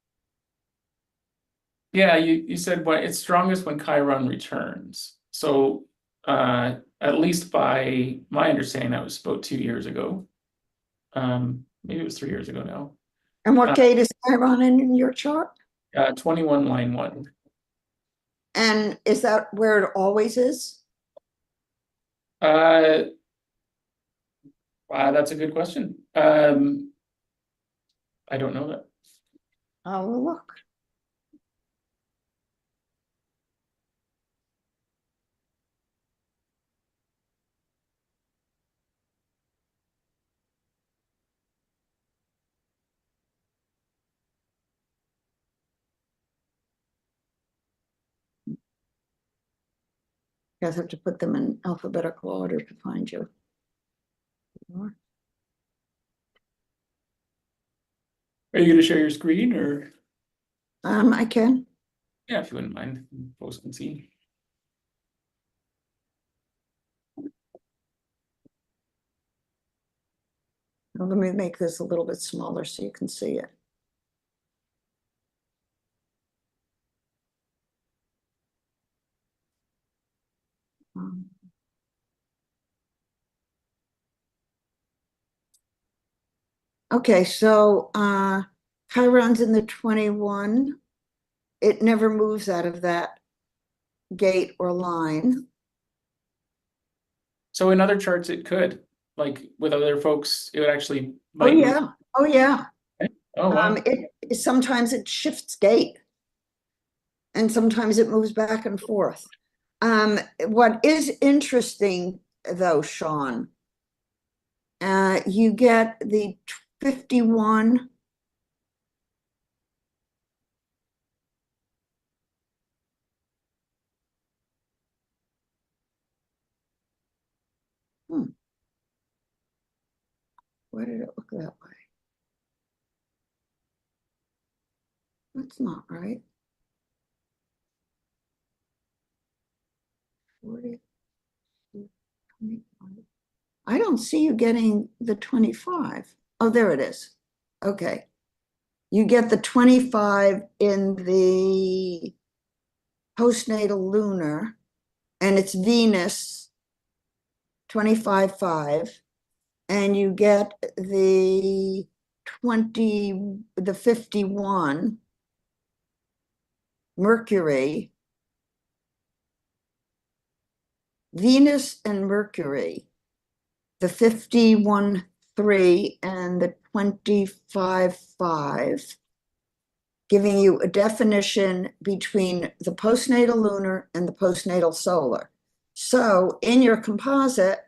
yeah, you said what it's strongest when Chiron returns. So at least by my understanding, that was about 2 years ago. Maybe it was 3 years ago now. And what gate is Chiron in your chart? 21 line 1. And is that where it always is? Uh, that's a good question. I don't know that. I will look. You guys have to put them in alphabetical order to find you. Are you going to share your screen or? I can. Yeah, if you wouldn't mind, folks can see. Now, let me make this a little bit smaller so you can see it. Okay, so Chiron's in the 21. It never moves out of that gate or line. So in other charts, it could, like with other folks, it would actually Oh might move. yeah, oh yeah. Oh, wow. Sometimes it shifts gate, and sometimes it moves back and forth. What is interesting though, Sean, you get the 51. Why did it look that way? That's not right. 40, 25. I don't see you getting the 25. Oh, there it is. Okay. You get the 25 in the postnatal lunar, and it's Venus 25.5, and you get the 51 Mercury, Venus and Mercury, the 51.3 and the 25.5, giving you a definition between the postnatal lunar and the postnatal solar. So in your composite,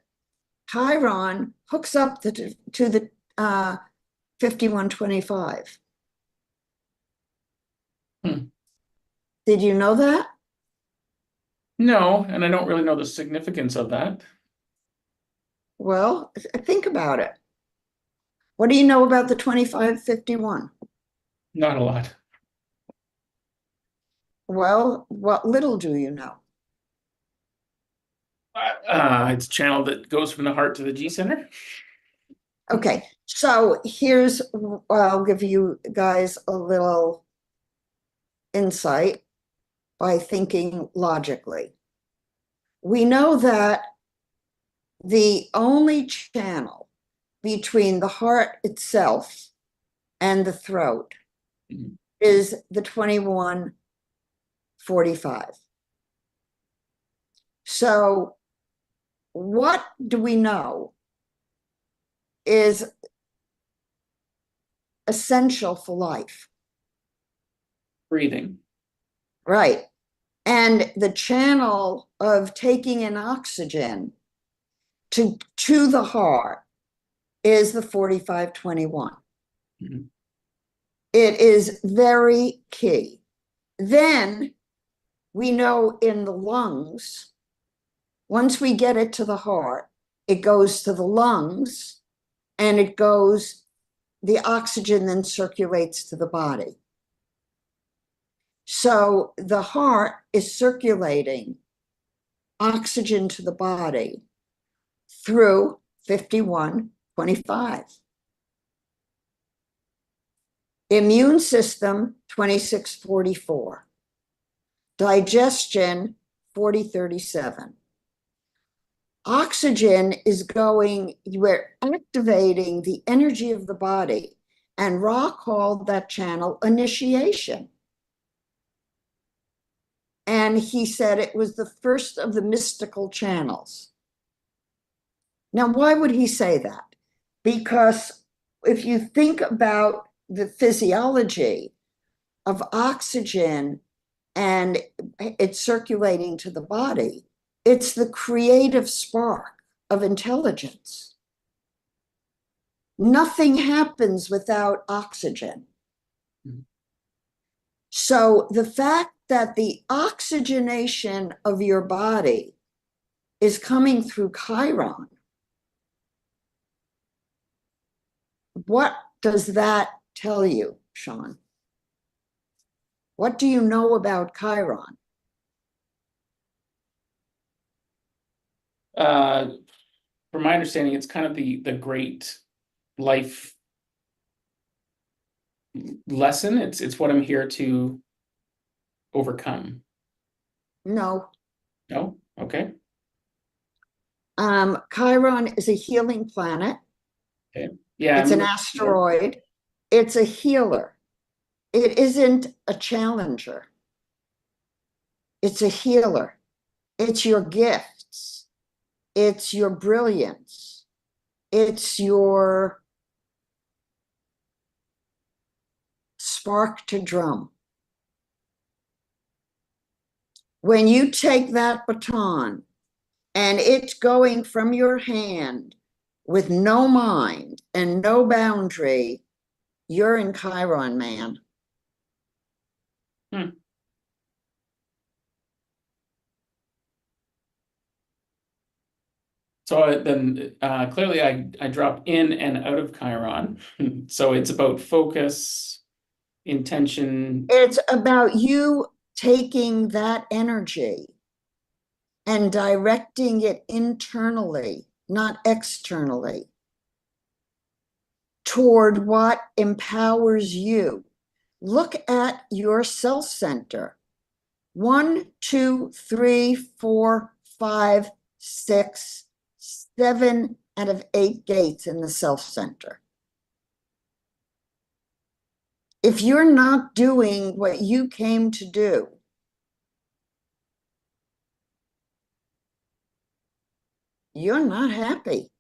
Chiron hooks up to the 51.25. Did you know that? No, and I don't really know the significance of that. Well, think about it. What do you know about the 25.51? Not a lot. Well, what little do you know? It's a channel that goes from the heart to the G center. Okay, so I'll give you guys a little insight by thinking logically. We know that the only channel between the heart itself and the throat is the 21.45. So what do we know is essential for life? Breathing. Right. And the channel of taking in oxygen to the heart is the 45.21. It is very key. Then we know in the lungs, once we get it to the heart, it goes to the lungs, and the oxygen then circulates to the body. So the heart is circulating oxygen to the body through 51.25. Immune system, 26.44. Digestion, 40.37. Oxygen is we're activating the energy of the body, and Ra called that channel initiation. And he said it was the first of the mystical channels. Now, why would he say that? Because if you think about the physiology of oxygen and it's circulating to the body, it's the creative spark of intelligence. Nothing happens without oxygen. So the fact that the oxygenation of your body is coming through Chiron, what does that tell you, Sean? What do you know about Chiron? From my understanding, it's kind of the great life lesson. It's what I'm here to overcome. No. No? Okay. Chiron is a healing planet. Okay. Yeah, It's I'm an looking here. asteroid. It's a healer. It isn't a challenger. It's a healer. It's your gifts. It's your brilliance. It's your spark to drum. When you take that baton and it's going from your hand with no mind and no boundary, you're in Chiron, man. Hmm. So then clearly I drop in and out of Chiron. So it's about focus, intention. It's about you taking that energy and directing it internally, not externally, toward what empowers you. Look at your self center. 1, 2, 3, 4, 5, 6, 7 out of 8 gates in the self center. If you're not doing what you came to do, you're not happy.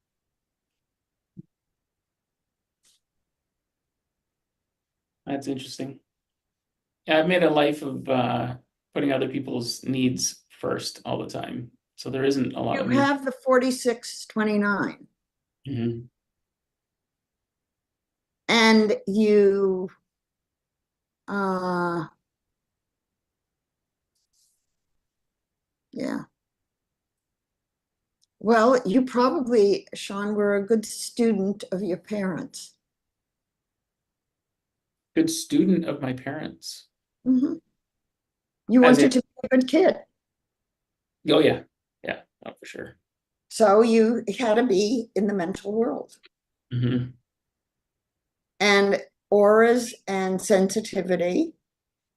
That's interesting. Yeah, I've made a life of putting other people's needs first all the time. So there isn't a lot You of me. have the 4629, Mhm. and you uh yeah. Well, you probably, Sean, were a good student of your parents. Good student of my parents. Mhm. You As in, wanted to be a good kid. oh yeah, yeah, oh, for sure. So you had to be in the mental world. Hmm. And auras and sensitivity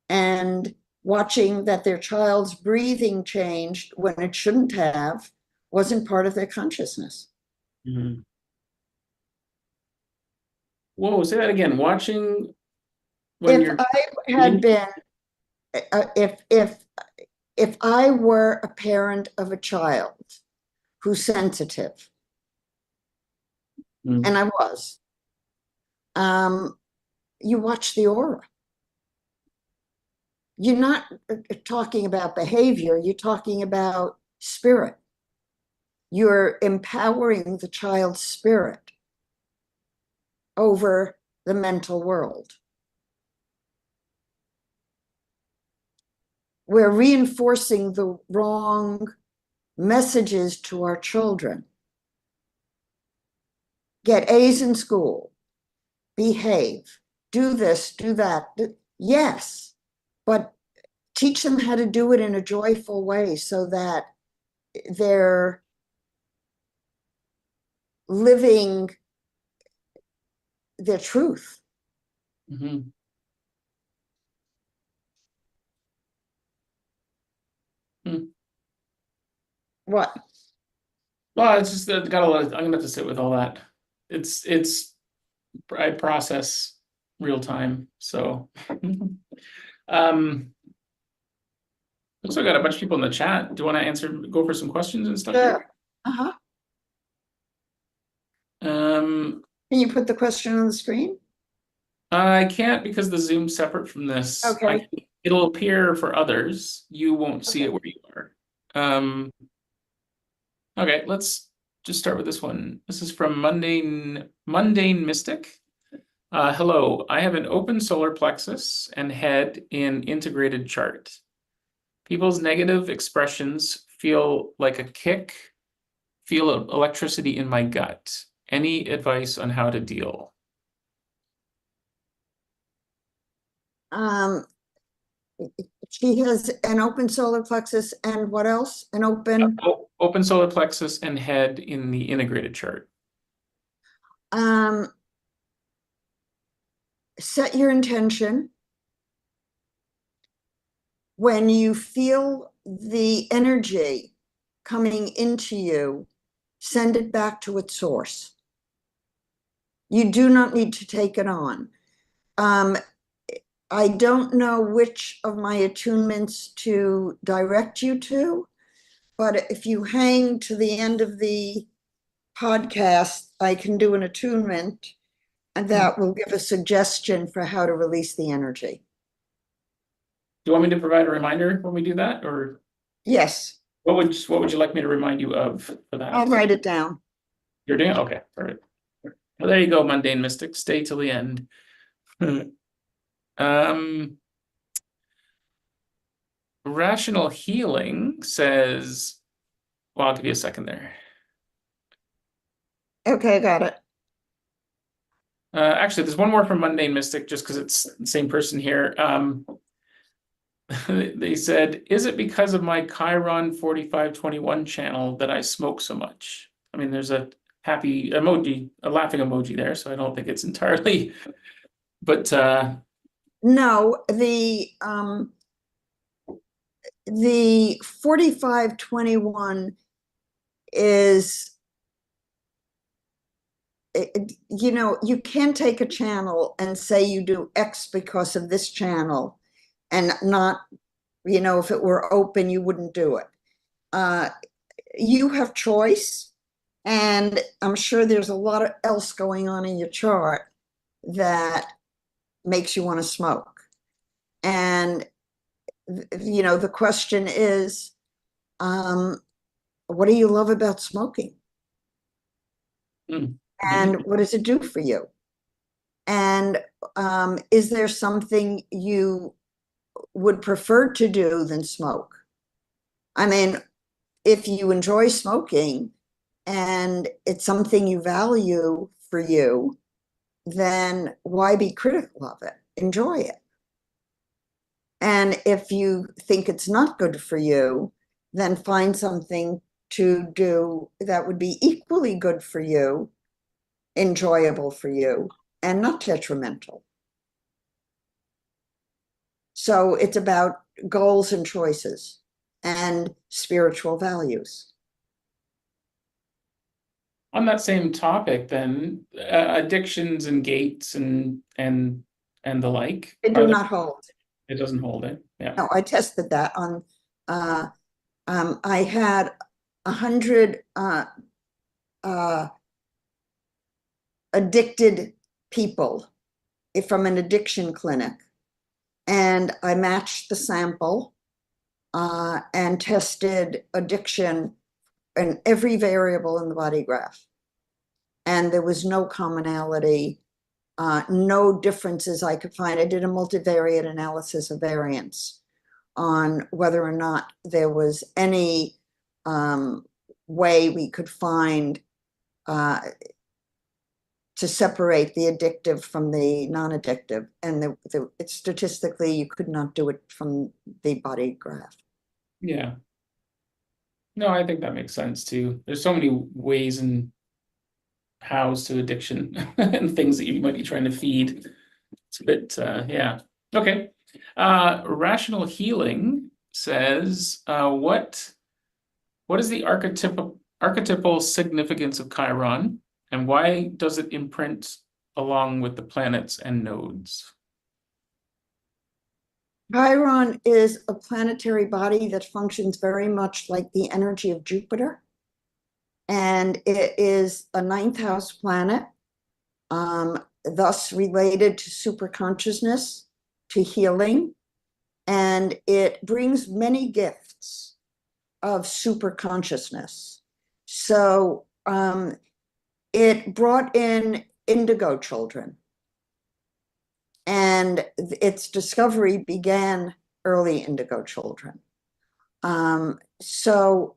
and watching that their child's breathing changed when it shouldn't have wasn't part of their consciousness. Hmm. Whoa, say that again. Watching when If you're I had breathing. been, if I were a parent of a child who's sensitive, Mm. and I was, um, you watch the aura. You're not talking about behavior, you're talking about spirit. You're empowering the child's spirit over the mental world. We're reinforcing the wrong messages to our children. Get A's in school, behave, do this, do that. Yes, but teach them how to do it in a joyful way so that they're living their truth. Hmm. Hmm. What? Well, it's just that got a lot. I'm gonna have to sit with all that. It's I process real time. So, um, looks like I got a bunch of people in the chat. Do you want to answer? Go for some questions and stuff here. Sure. Uh-huh. Um, Can you put the question on the screen? I can't because the Zoom's separate from this. Okay. It'll appear for others. You won't see Okay. it where you are. Okay, let's just start with this one. This is from Mundane Mystic. Hello, I have an open solar plexus and head in integrated chart. People's negative expressions feel like a kick, feel electricity in my gut. Any advice on how to deal? Um, she has an open solar plexus and what else? An open. Open solar plexus and head in the integrated chart. Um, set your intention. When you feel the energy coming into you, send it back to its source. You do not need to take it on. I don't know which of my attunements to direct you to, but if you hang to the end of the podcast, I can do an attunement, and that will give a suggestion for how to release the energy. Do you want me to provide a reminder when we do that, or Yes, what would you like me to remind you of for that? I'll write it down. You're doing it? Okay, perfect. Well, there you go, mundane mystic. Stay till the end. Rational healing says, well, I'll give you a second there. Okay, I got it. Actually, there's one more from Mundane Mystic, just because it's the same person here. They said, is it because of my Chiron 4521 channel that I smoke so much? I mean, there's a happy emoji, a laughing emoji there, so I don't think it's entirely, but No, the 4521 is, you can't take a channel and say you do X because of this channel and not, if it were open, you wouldn't do it. You have choice, and I'm sure there's a lot else going on in your chart that makes you want to smoke. And, the question is, what do you love about smoking? And what does it do for you? And is there something you would prefer to do than smoke? I mean, if you enjoy smoking and it's something you value for you, then why be critical of it? Enjoy it. And if you think it's not good for you, then find something to do that would be equally good for you, enjoyable for you, and not detrimental. So it's about goals and choices and spiritual values. On that same topic, then, addictions and gates and the like. They do not hold. It doesn't hold it. Yeah. No, I tested that on. I had 100 addicted people from an addiction clinic, and I matched the sample and tested addiction in every variable in the body graph, and there was no commonality, no differences I could find. I did a multivariate analysis of variance on whether or not there was any way we could find to separate the addictive from the non-addictive, and statistically you could not do it from the body graph. Yeah. No, I think that makes sense too. There's so many ways and hows to addiction and things that you might be trying to feed. It's a bit, yeah. Okay. Rational healing says, what is the archetypal significance of Chiron, and why does it imprint along with the planets and nodes? Chiron is a planetary body that functions very much like the energy of Jupiter, and it is a ninth house planet, thus related to superconsciousness, to healing, and it brings many gifts of superconsciousness. So it brought in indigo children, and its discovery began early indigo children. So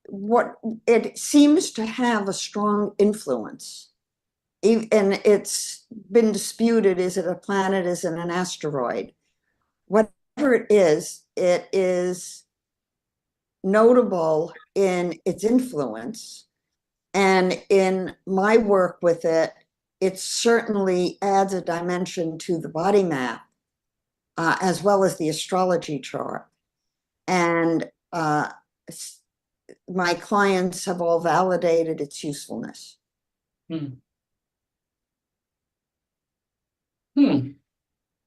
what it seems to have a strong influence, and it's been disputed, is it a planet, is it an asteroid? Whatever it is notable in its influence, And in my work with it, it certainly adds a dimension to the body map, as well as the astrology chart. And my clients have all validated its usefulness. Hmm. Hmm.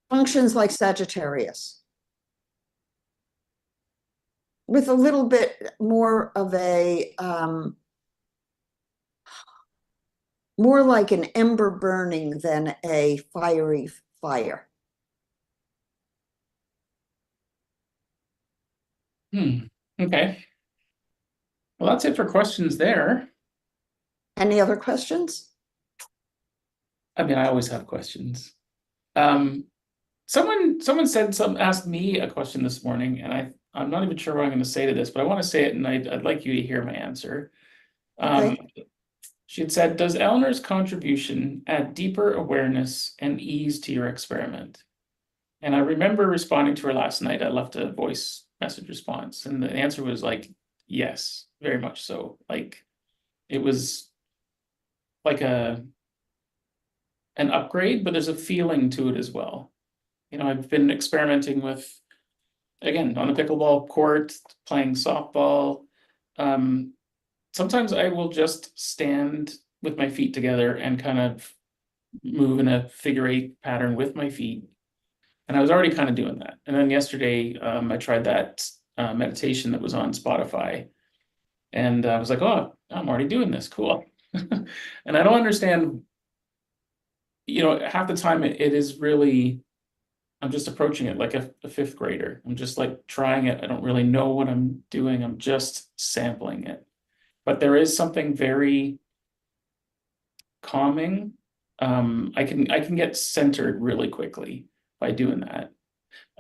Functions like Sagittarius, with a little bit more of a more like an ember burning than a fiery fire. Hmm. Okay. Well, that's it for questions there. Any other questions? I mean, I always have questions. Um, someone said asked me a question this morning, and I'm not even sure what I'm going to say to this, but I want to say it, and I'd like you to hear my answer. Okay. She had said, "Does Eleanor's contribution add deeper awareness and ease to your experiment?" And I remember responding to her last night. I left a voice message response, and the answer was like, yes, very much so. Like it was like an upgrade, but there's a feeling to it as well. You know, I've been experimenting with, again, on the pickleball court, playing softball. Um, Sometimes I will just stand with my feet together and kind of move in a figure eight pattern with my feet. And I was already kind of doing that. And then yesterday, I tried that meditation that was on Spotify. And I was like, oh, I'm already doing this. Cool. And I don't understand, you know, half the time it is really, I'm just approaching it like a fifth grader. I'm just like trying it. I don't really know what I'm doing. I'm just sampling it. But there is something very calming. I can get centered really quickly by doing that.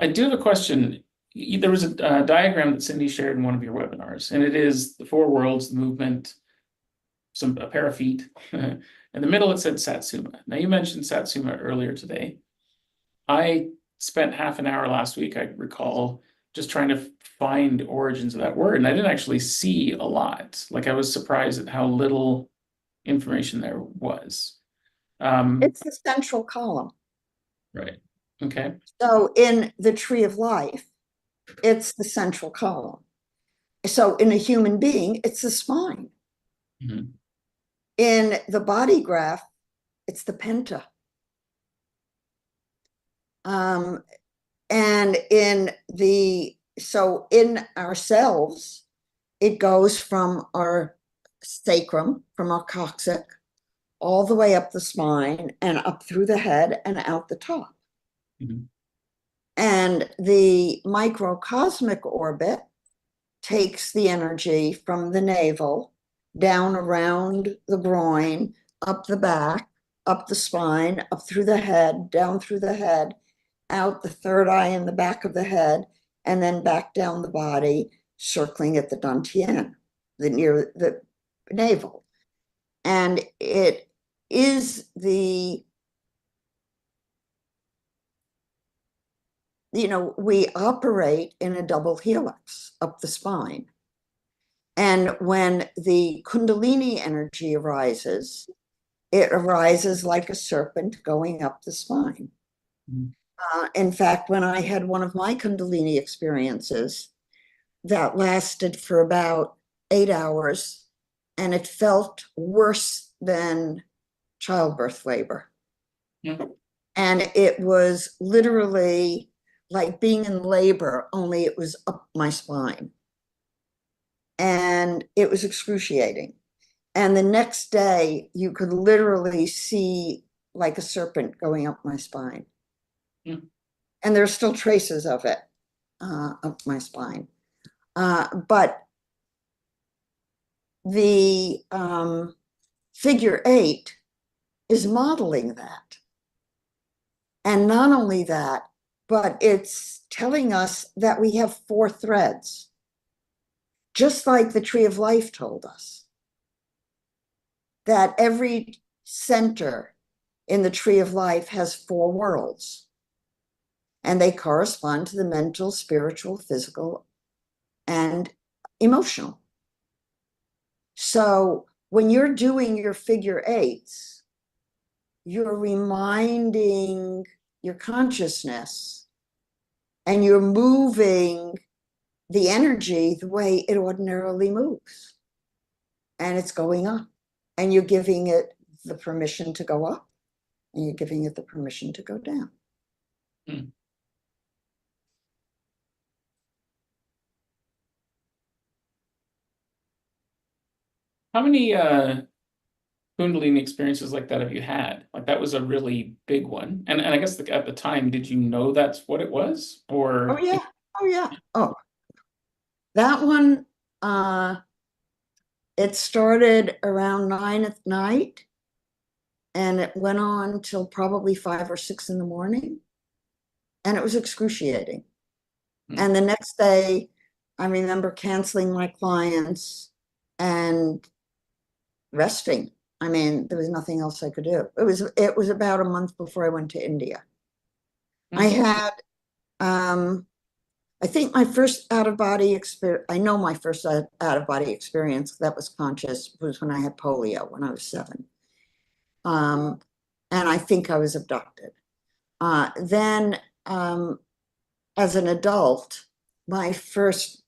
I do have a question. There was a diagram that Cindy shared in one of your webinars, and it is the four worlds, the movement, a pair of feet. In the middle, it said Satsuma. Now, you mentioned Satsuma earlier today. I spent half an hour last week, I recall, just trying to find origins of that word, and I didn't actually see a lot. Like I was surprised at how little information there was. It's the central column. Right. Okay. So in the tree of life, it's the central column. So in a human being, it's the spine. Mhm. In the body graph, it's the penta. Um, and so in ourselves, it goes from our sacrum, from our coccyx, all the way up the spine and up through the head and out the top. Mhm. And the microcosmic orbit takes the energy from the navel down around the groin, up the back, up the spine, up through the head, down through the head, out the third eye in the back of the head, and then back down the body, circling at the dantian, near the navel. And it is we operate in a double helix up the spine. And when the Kundalini energy arises, it arises like a serpent going up the spine. Mhm. In fact, when I had one of my Kundalini experiences, that lasted for about 8 hours, and it felt worse than childbirth labor. Yeah. And it was literally like being in labor, only it was up my spine. And it was excruciating. And the next day, you could literally see like a serpent going up my spine. Yeah. And there's still traces of it up my spine. But the figure eight is modeling that. And not only that, but it's telling us that we have four threads, just like the tree of life told us that every center in the tree of life has four worlds, and they correspond to the mental, spiritual, physical, and emotional. So when you're doing your figure eights, you're reminding your consciousness and you're moving the energy the way it ordinarily moves. And it's going up. And you're giving it the permission to go up, and you're giving it the permission to go down. Hmm. How many Kundalini experiences like that have you had? Like that was a really big one. And I guess at the time, did you know that's what it was? Oh Or yeah. Oh yeah. Oh, that one, it started around 9 at night and it went on till probably 5 or 6 in the morning. And it was excruciating. And the next day, I remember canceling my clients and resting. I mean, there was nothing else I could do. It was about a month before I went to India. I had I think my first out of body experience, I know my first out of body experience that was conscious was when I had polio when I was 7. And I think I was abducted. Then, as an adult, my first,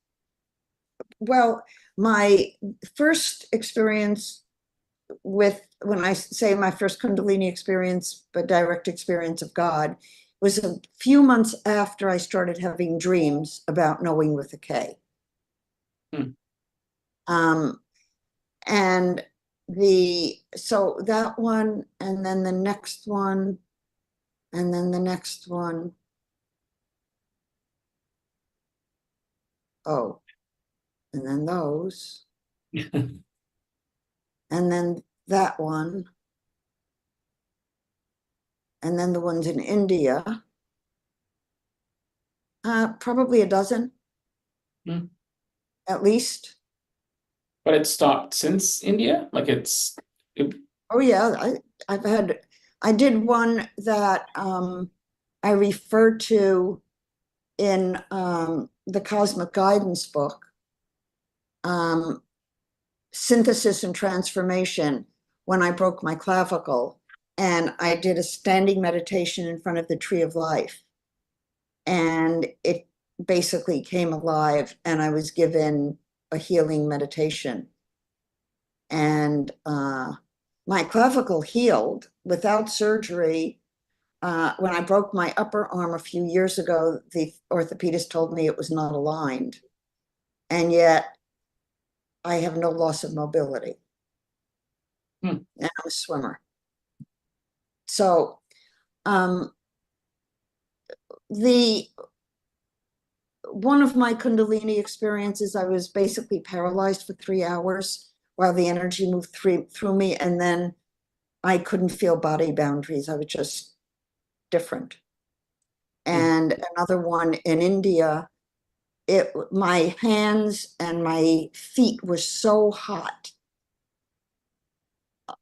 well, my first experience with, when I say my first Kundalini experience, but direct experience of God, was a few months after I started having dreams about knowing with a K. Hmm. Um, and so that one, and then the next one, and then the next one. Oh, and then those, and then that one, and then the ones in India. Probably a dozen, Hmm. at least. But it stopped since India? Like it, Oh yeah, I did one that I refer to in the Cosmic Guidance book, um, Synthesis and Transformation, when I broke my clavicle, and I did a standing meditation in front of the Tree of Life, and it basically came alive, and I was given a healing meditation, and my clavicle healed without surgery. When I broke my upper arm a few years ago, the orthopedist told me it was not aligned. And yet I have no loss of mobility. hmm. And I'm a swimmer. So um, the one of my Kundalini experiences, I was basically paralyzed for 3 hours while the energy moved through me. And then I couldn't feel body boundaries. I was just different. Hmm. And another one in India, my hands and my feet were so hot,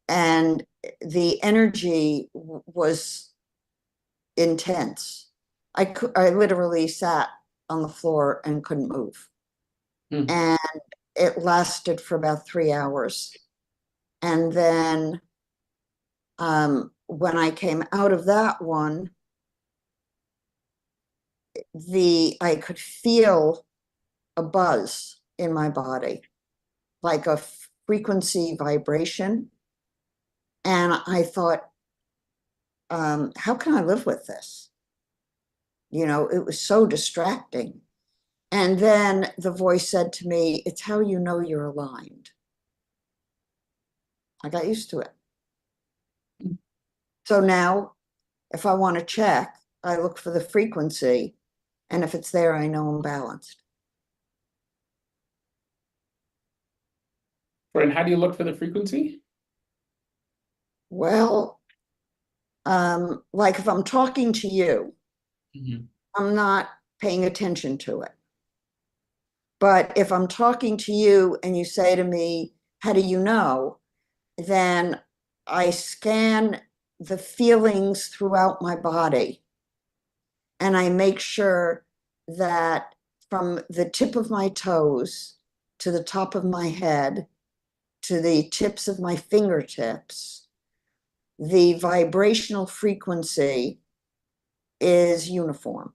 and the energy was intense. I literally sat on the floor and couldn't move. Hmm. And it lasted for about 3 hours. And then when I came out of that one, I could feel a buzz in my body, like a frequency vibration. And I thought, how can I live with this? It was so distracting. And then the voice said to me, it's how you know you're aligned. I got used to it. So now, if I want to check, I look for the frequency. And if it's there, I know I'm balanced. And how do you look for the frequency? Well, like if I'm talking to you, Mhm. I'm not paying attention to it. But if I'm talking to you and you say to me, how do you know? Then I scan the feelings throughout my body and I make sure that from the tip of my toes to the top of my head to the tips of my fingertips, the vibrational frequency is uniform.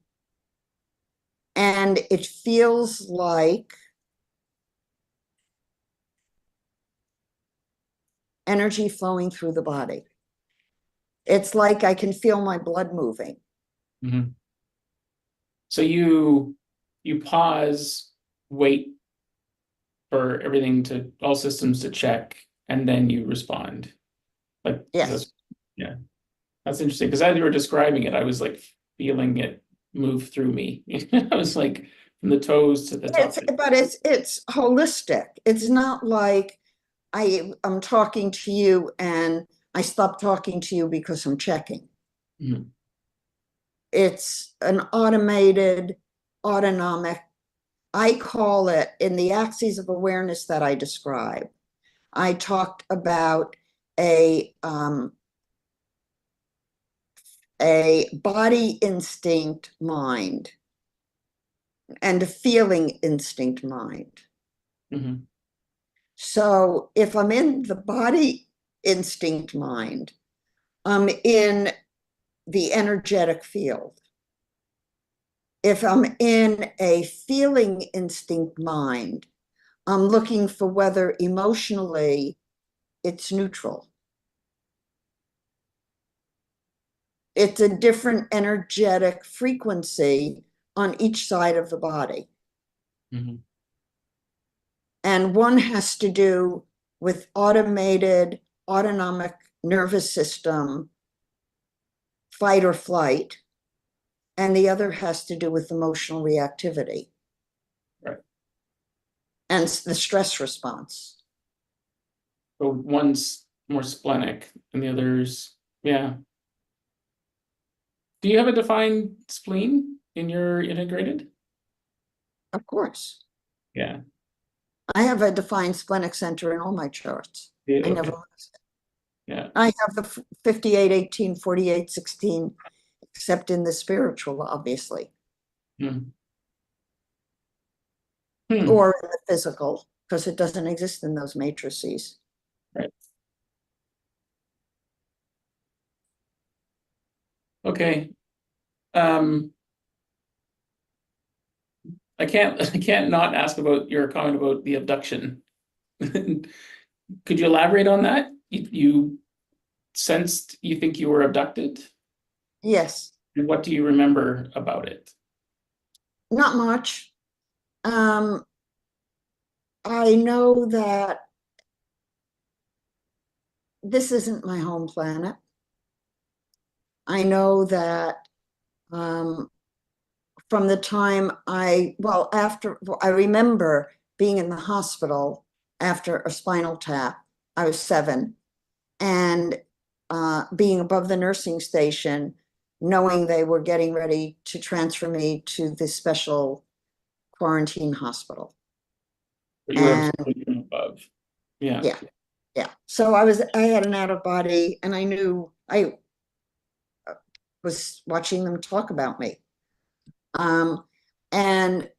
And it feels like energy flowing through the body. It's like I can feel my blood moving. Mm-hmm. So you pause, wait for everything to all systems to check, and then you respond. Like, Yes. yeah, that's interesting. Because as you were describing it, I was like feeling it move through me. I was like from the toes to the top. But it's holistic. It's not like I'm talking to you and I stop talking to you because I'm checking. Mm-hmm. It's an automated, autonomic, I call it, in the axes of awareness that I describe, I talked about a body instinct mind and a feeling instinct mind. Mm-hmm. So if I'm in the body instinct mind, I'm in the energetic field. If I'm in a feeling instinct mind, I'm looking for whether emotionally it's neutral. It's a different energetic frequency on each side of the body. Mm-hmm. And one has to do with automated autonomic nervous system, fight or flight, and the other has to do with emotional reactivity. Right. And the stress response. So one's more splenic and the other's, yeah. Do you have a defined spleen in your integrated? Of course. Yeah. I have a defined splenic center in all my charts. Yeah, I okay. never lost it. Yeah. I have the 58, 18, 48, 16, except in the spiritual, obviously, Hmm. or in the physical, because it doesn't exist in those matrices. Right. Okay. Um, I can't not ask about your comment about the abduction. Could you elaborate on that? You sensed you think you were abducted? Yes, And what do you remember about it? not much. Um, I know that this isn't my home planet. I know that from the time after I remember being in the hospital after a spinal tap, I was 7, and being above the nursing station, knowing they were getting ready to transfer me to this special quarantine hospital. But you were And absolutely from above. Yeah. yeah, yeah. So I had an out of body, and I knew I was watching them talk about me. And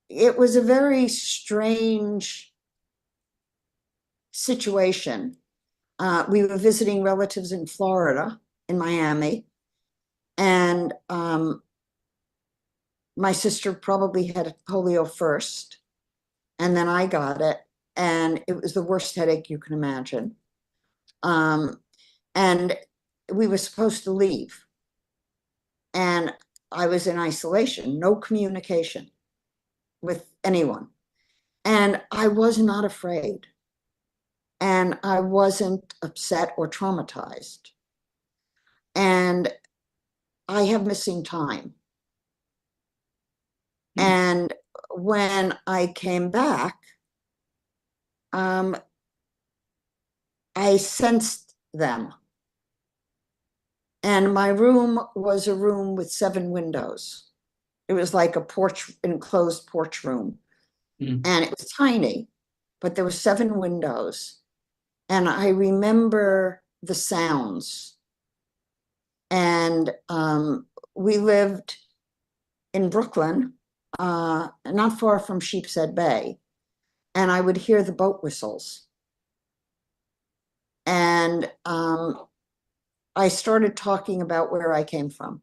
it was a very strange situation. We were visiting relatives in Florida, in Miami, and my sister probably had polio first, and then I got it, and it was the worst headache you can imagine. And we were supposed to leave, and I was in isolation, no communication with anyone. And I was not afraid. And I wasn't upset or traumatized. And I have missing time. Hmm. And when I came back, I sensed them. And my room was a room with 7 windows. It was like a porch, enclosed porch room. Hmm. And it was tiny, but there were 7 windows. And I remember the sounds. And we lived in Brooklyn, not far from Sheepshead Bay. and I would hear the boat whistles. And I started talking about where I came from.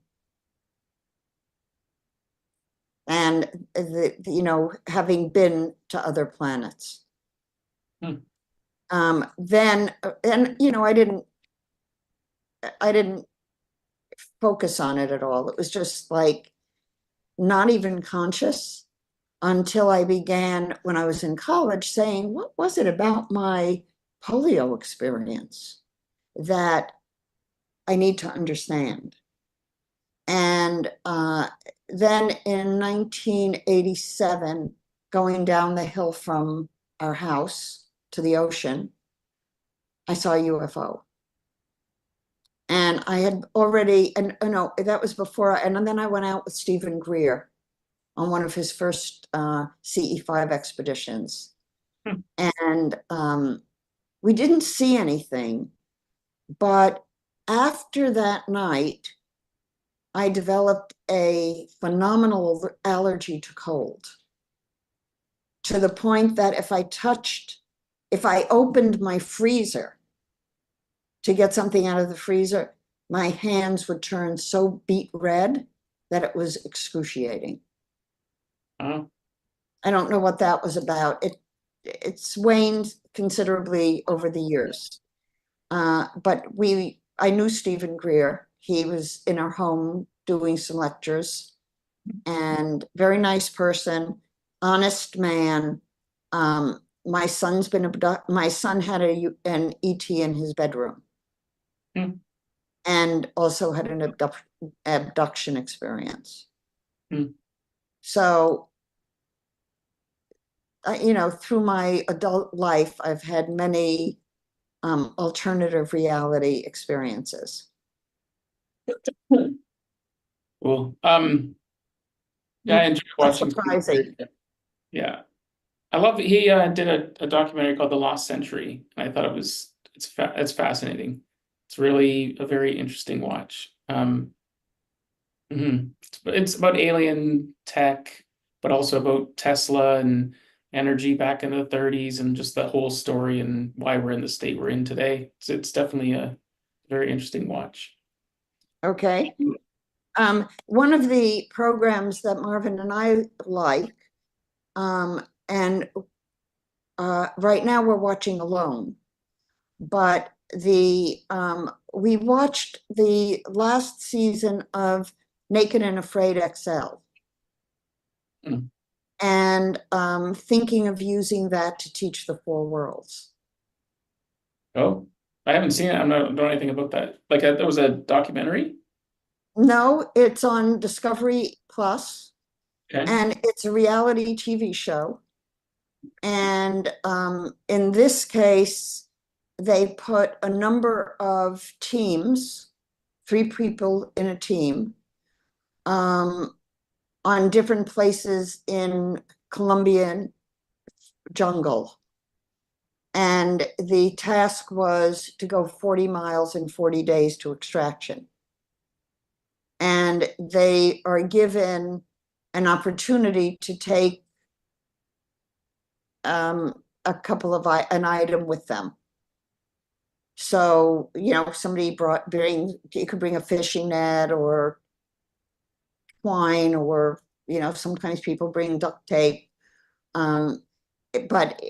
And having been to other planets. Hmm. Then, and I didn't focus on it at all. It was just like not even conscious until I began, when I was in college, saying, what was it about my polio experience that I need to understand? And then in 1987, going down the hill from our house to the ocean, I saw a UFO. And I had already, and no, that was before, and then I went out with Stephen Greer on one of his first CE5 expeditions. Hmm. And we didn't see anything, but after that night, I developed a phenomenal allergy to cold, to the point that if I opened my freezer to get something out of the freezer, my hands would turn so beet red that it was excruciating. Oh, I don't know what that was about. It's waned considerably over the years. But I knew Stephen Greer. He was in our home doing some lectures, and very nice person, honest man. My son had an ET in his bedroom, hmm. and also had an abduction experience. Hmm. So, through my adult life, I've had many alternative reality experiences. Cool. Yeah, I Mm, enjoy Not watching Stephen surprising. Greer. Yeah. I love that he did a documentary called The Lost Century. And I thought it's fascinating. It's really a very interesting watch. It's about alien tech, but also about Tesla and energy back in the 30s and just the whole story and why we're in the state we're in today. It's definitely a very interesting watch. Okay. One of the programs that Marvin and I like, and right now we're watching Alone, but we watched the last season of Naked and Afraid XL, Mm. and thinking of using that to teach the four worlds. Oh, I haven't seen it. I don't know anything about that. Like there was a documentary. No, it's on Discovery Plus, Okay. and it's a reality TV show. And in this case, they put a number of teams, 3 people in a team, um, on different places in Colombian jungle. And the task was to go 40 miles in 40 days to extraction. And they are given an opportunity to take a couple of an item with them. So, somebody you could bring a fishing net or twine, or, sometimes people bring duct tape. But,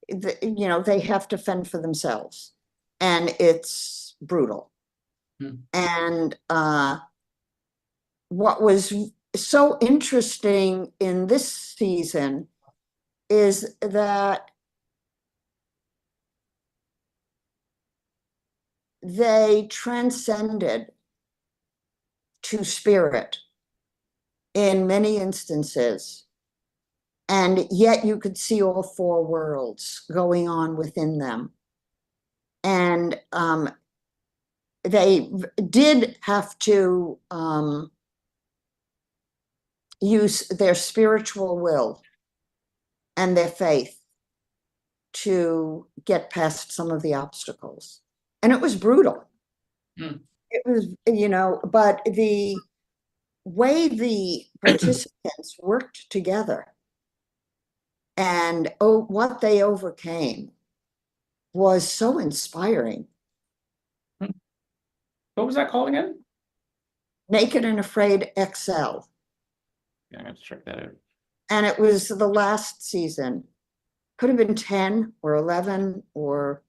they have to fend for themselves, and it's brutal. Hmm. And what was so interesting in this season is that they transcended to spirit in many instances. And yet you could see all four worlds going on within them. And they did have to use their spiritual will and their faith to get past some of the obstacles. And it was brutal. Hmm. It was, but the way the participants worked together And oh, what they overcame was so inspiring. What was that called again? Naked and Afraid XL. Yeah, I have to check that out. And it was the last season. Could have been 10 or 11 or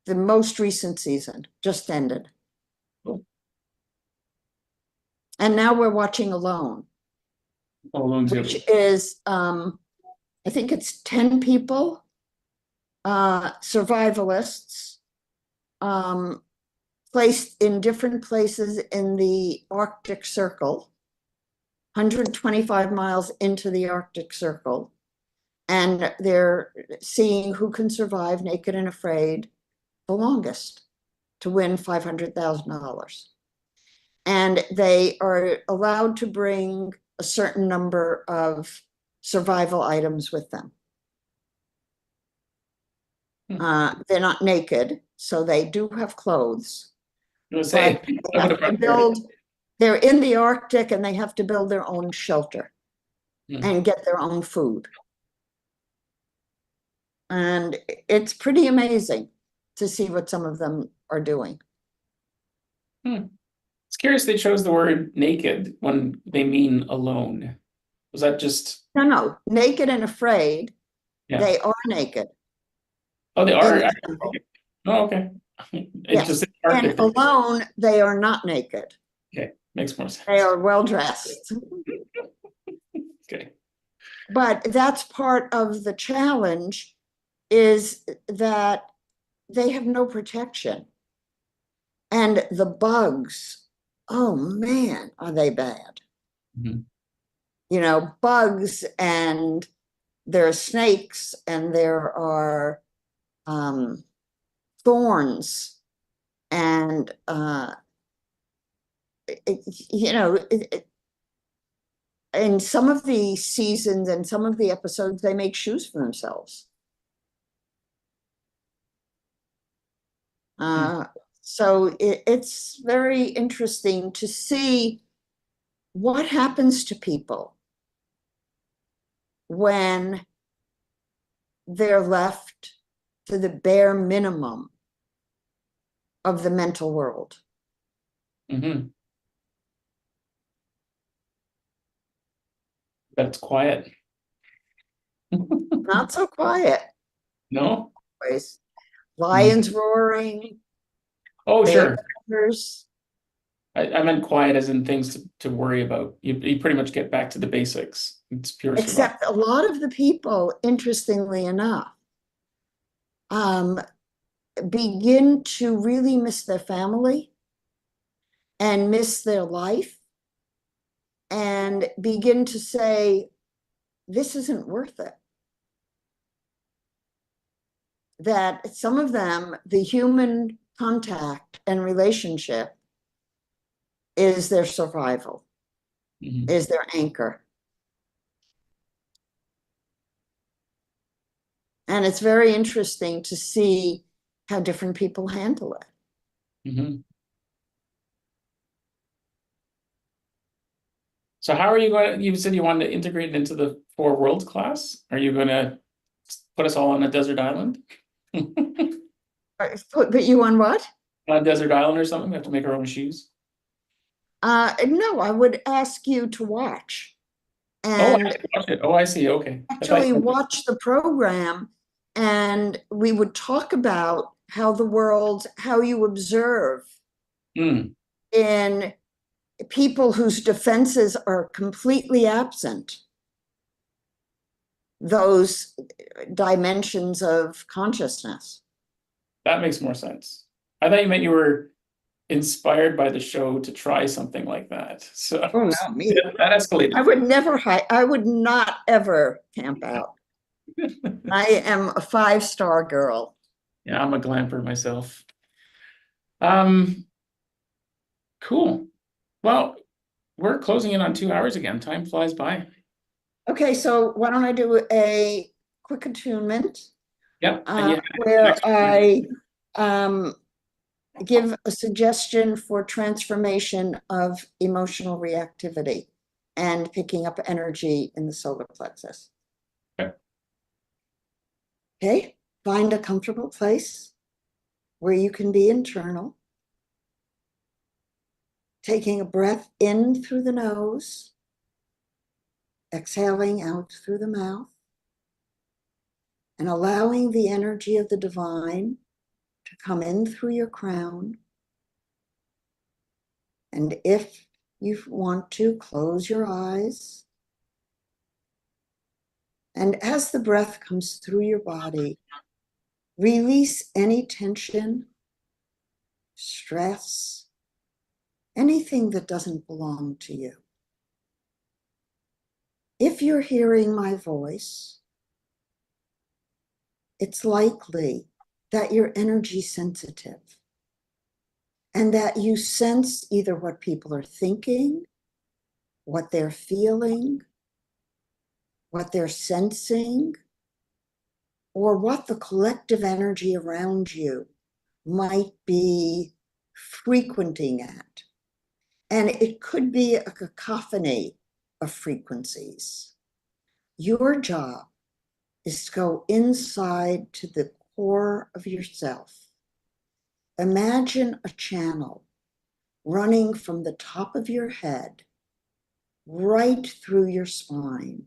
the most recent season just ended. Cool. And now we're watching Alone, which is, I think it's 10 people, survivalists, placed in different places in the Arctic Circle, 125 miles into the Arctic Circle. And they're seeing who can survive naked and afraid the longest to win $500,000. And they are allowed to bring a certain number of survival items with them. They're not naked, so they do have clothes. Say, they're in the Arctic and they have to build their own shelter and get their own food. And it's pretty amazing to see what some of them are doing. It's curious they chose the word naked when they mean alone. Was that just... No, naked and afraid. Yeah. They are naked. Oh, they are? Oh, okay. Yes. Just and alone, they are not naked. Okay, makes more sense. They are well dressed. Okay. But that's part of the challenge, is that they have no protection. And the bugs, oh man, are they bad. You know, bugs, and there are snakes, and there are thorns, and you know, in some of the seasons and some of the episodes, they make shoes for themselves. So it's very interesting to see what happens to people when they're left to the bare minimum of the mental world. But it's quiet. Not so quiet. No? Always. Lions roaring. Oh, sure. Bears. I meant quiet as in things to worry about. You pretty much get back to the basics. It's pure survival. Except a lot of the people, interestingly enough, begin to really miss their family and miss their life and begin to say, this isn't worth it. That some of them, the human contact and relationship is their survival, is their anchor. And it's very interesting to see how different people handle it. So how are you going to, you said you wanted to integrate it into the 4 Worlds class? Are you going to put us all on a desert island? Put you on what? On a desert island or something? We have to make our own shoes? No, I would ask you to watch. And watch it. Oh, I see. Okay. Actually watch the program, and we would talk about how the world, how you observe in people whose defenses are completely absent, those dimensions of consciousness. That makes more sense. I thought you meant you were inspired by the show to try something like that. So oh no, me. That escalated. I would not ever camp out. I am a 5-star girl. Yeah, I'm a glamper myself. Cool. Well, we're closing in on 2 hours again. Time flies by. Okay, so why don't I do a quick attunement? Yep. Where I give a suggestion for transformation of emotional reactivity and picking up energy in the solar plexus. Okay. Okay, find a comfortable place where you can be internal. Taking a breath in through the nose, exhaling out through the mouth, and allowing the energy of the divine to come in through your crown. And if you want to, close your eyes. And as the breath comes through your body, release any tension, stress, anything that doesn't belong to you. If you're hearing my voice, it's likely that you're energy sensitive and that you sense either what people are thinking, what they're feeling, what they're sensing, or what the collective energy around you might be frequenting at. And it could be a cacophony of frequencies. Your job is to go inside to the core of yourself. Imagine a channel running from the top of your head right through your spine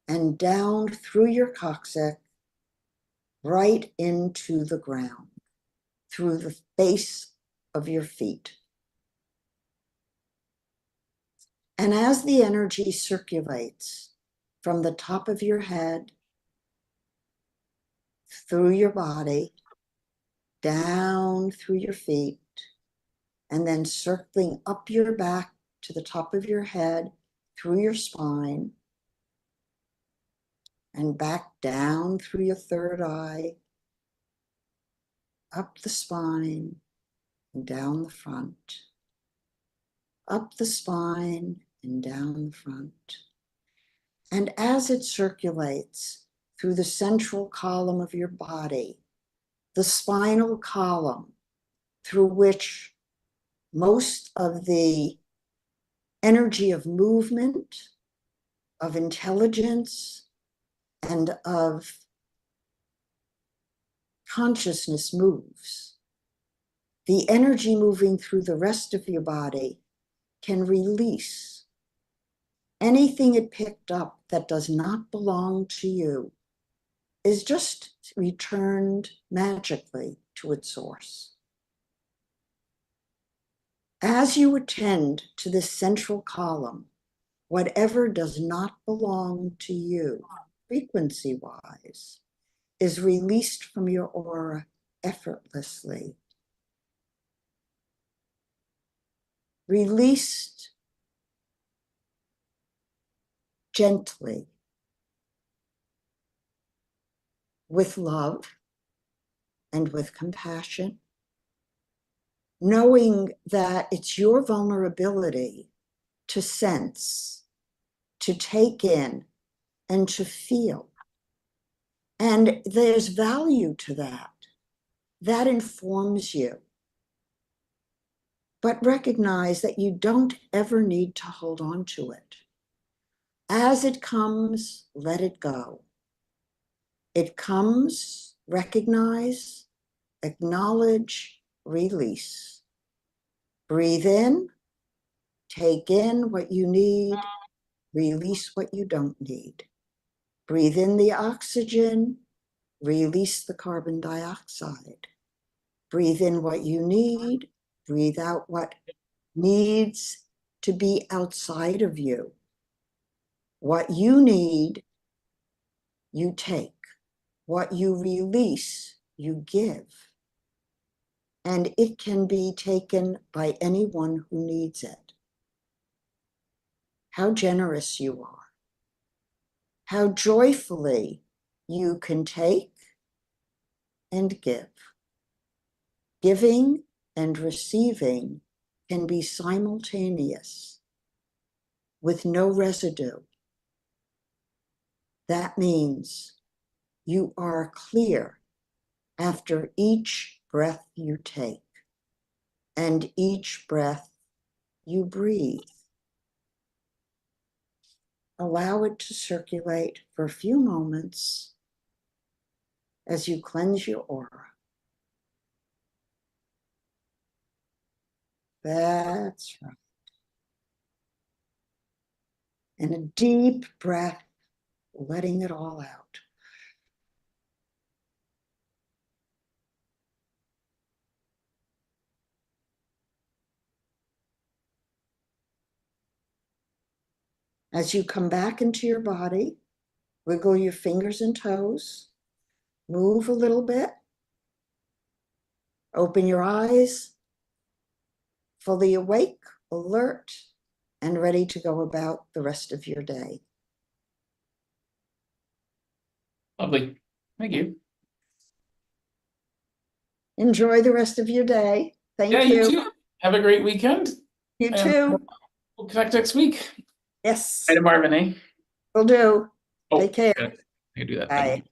and down through your coccyx, right into the ground, through the base of your feet. And as the energy circulates from the top of your head, through your body, down through your feet, and then circling up your back to the top of your head, through your spine, and back down through your third eye, up the spine, and down the front, up the spine, and down the front. And as it circulates through the central column of your body, the spinal column through which most of the energy of movement, of intelligence, and of consciousness moves. The energy moving through the rest of your body can release anything it picked up that does not belong to you, is just returned magically to its source. As you attend to this central column, whatever does not belong to you, frequency-wise, is released from your aura effortlessly. Released gently, with love and with compassion, knowing that it's your vulnerability to sense, to take in, and to feel. And there's value to that. That informs you. But recognize that you don't ever need to hold on to it. As it comes, let it go. It comes, recognize, acknowledge, release. Breathe in, take in what you need, release what you don't need. Breathe in the oxygen, release the carbon dioxide. Breathe in what you need, breathe out what needs to be outside of you. What you need, you take. What you release, you give. And it can be taken by anyone who needs it. How generous you are. How joyfully you can take and give. Giving and receiving can be simultaneous with no residue. That means you are clear after each breath you take and each breath you breathe. Allow it to circulate for a few moments as you cleanse your aura. That's right. And a deep breath, letting it all out. As you come back into your body, wiggle your fingers and toes, move a little bit, open your eyes, fully awake, alert, and ready to go about the rest of your day. Lovely. Thank you. Enjoy the rest of your day. Yeah, Thank you you. too. Have a great weekend. You And too. we'll connect next week. Yes, Hi to Marvin, eh? will do. Oh, Take care. I can do that. Bye. Thank you.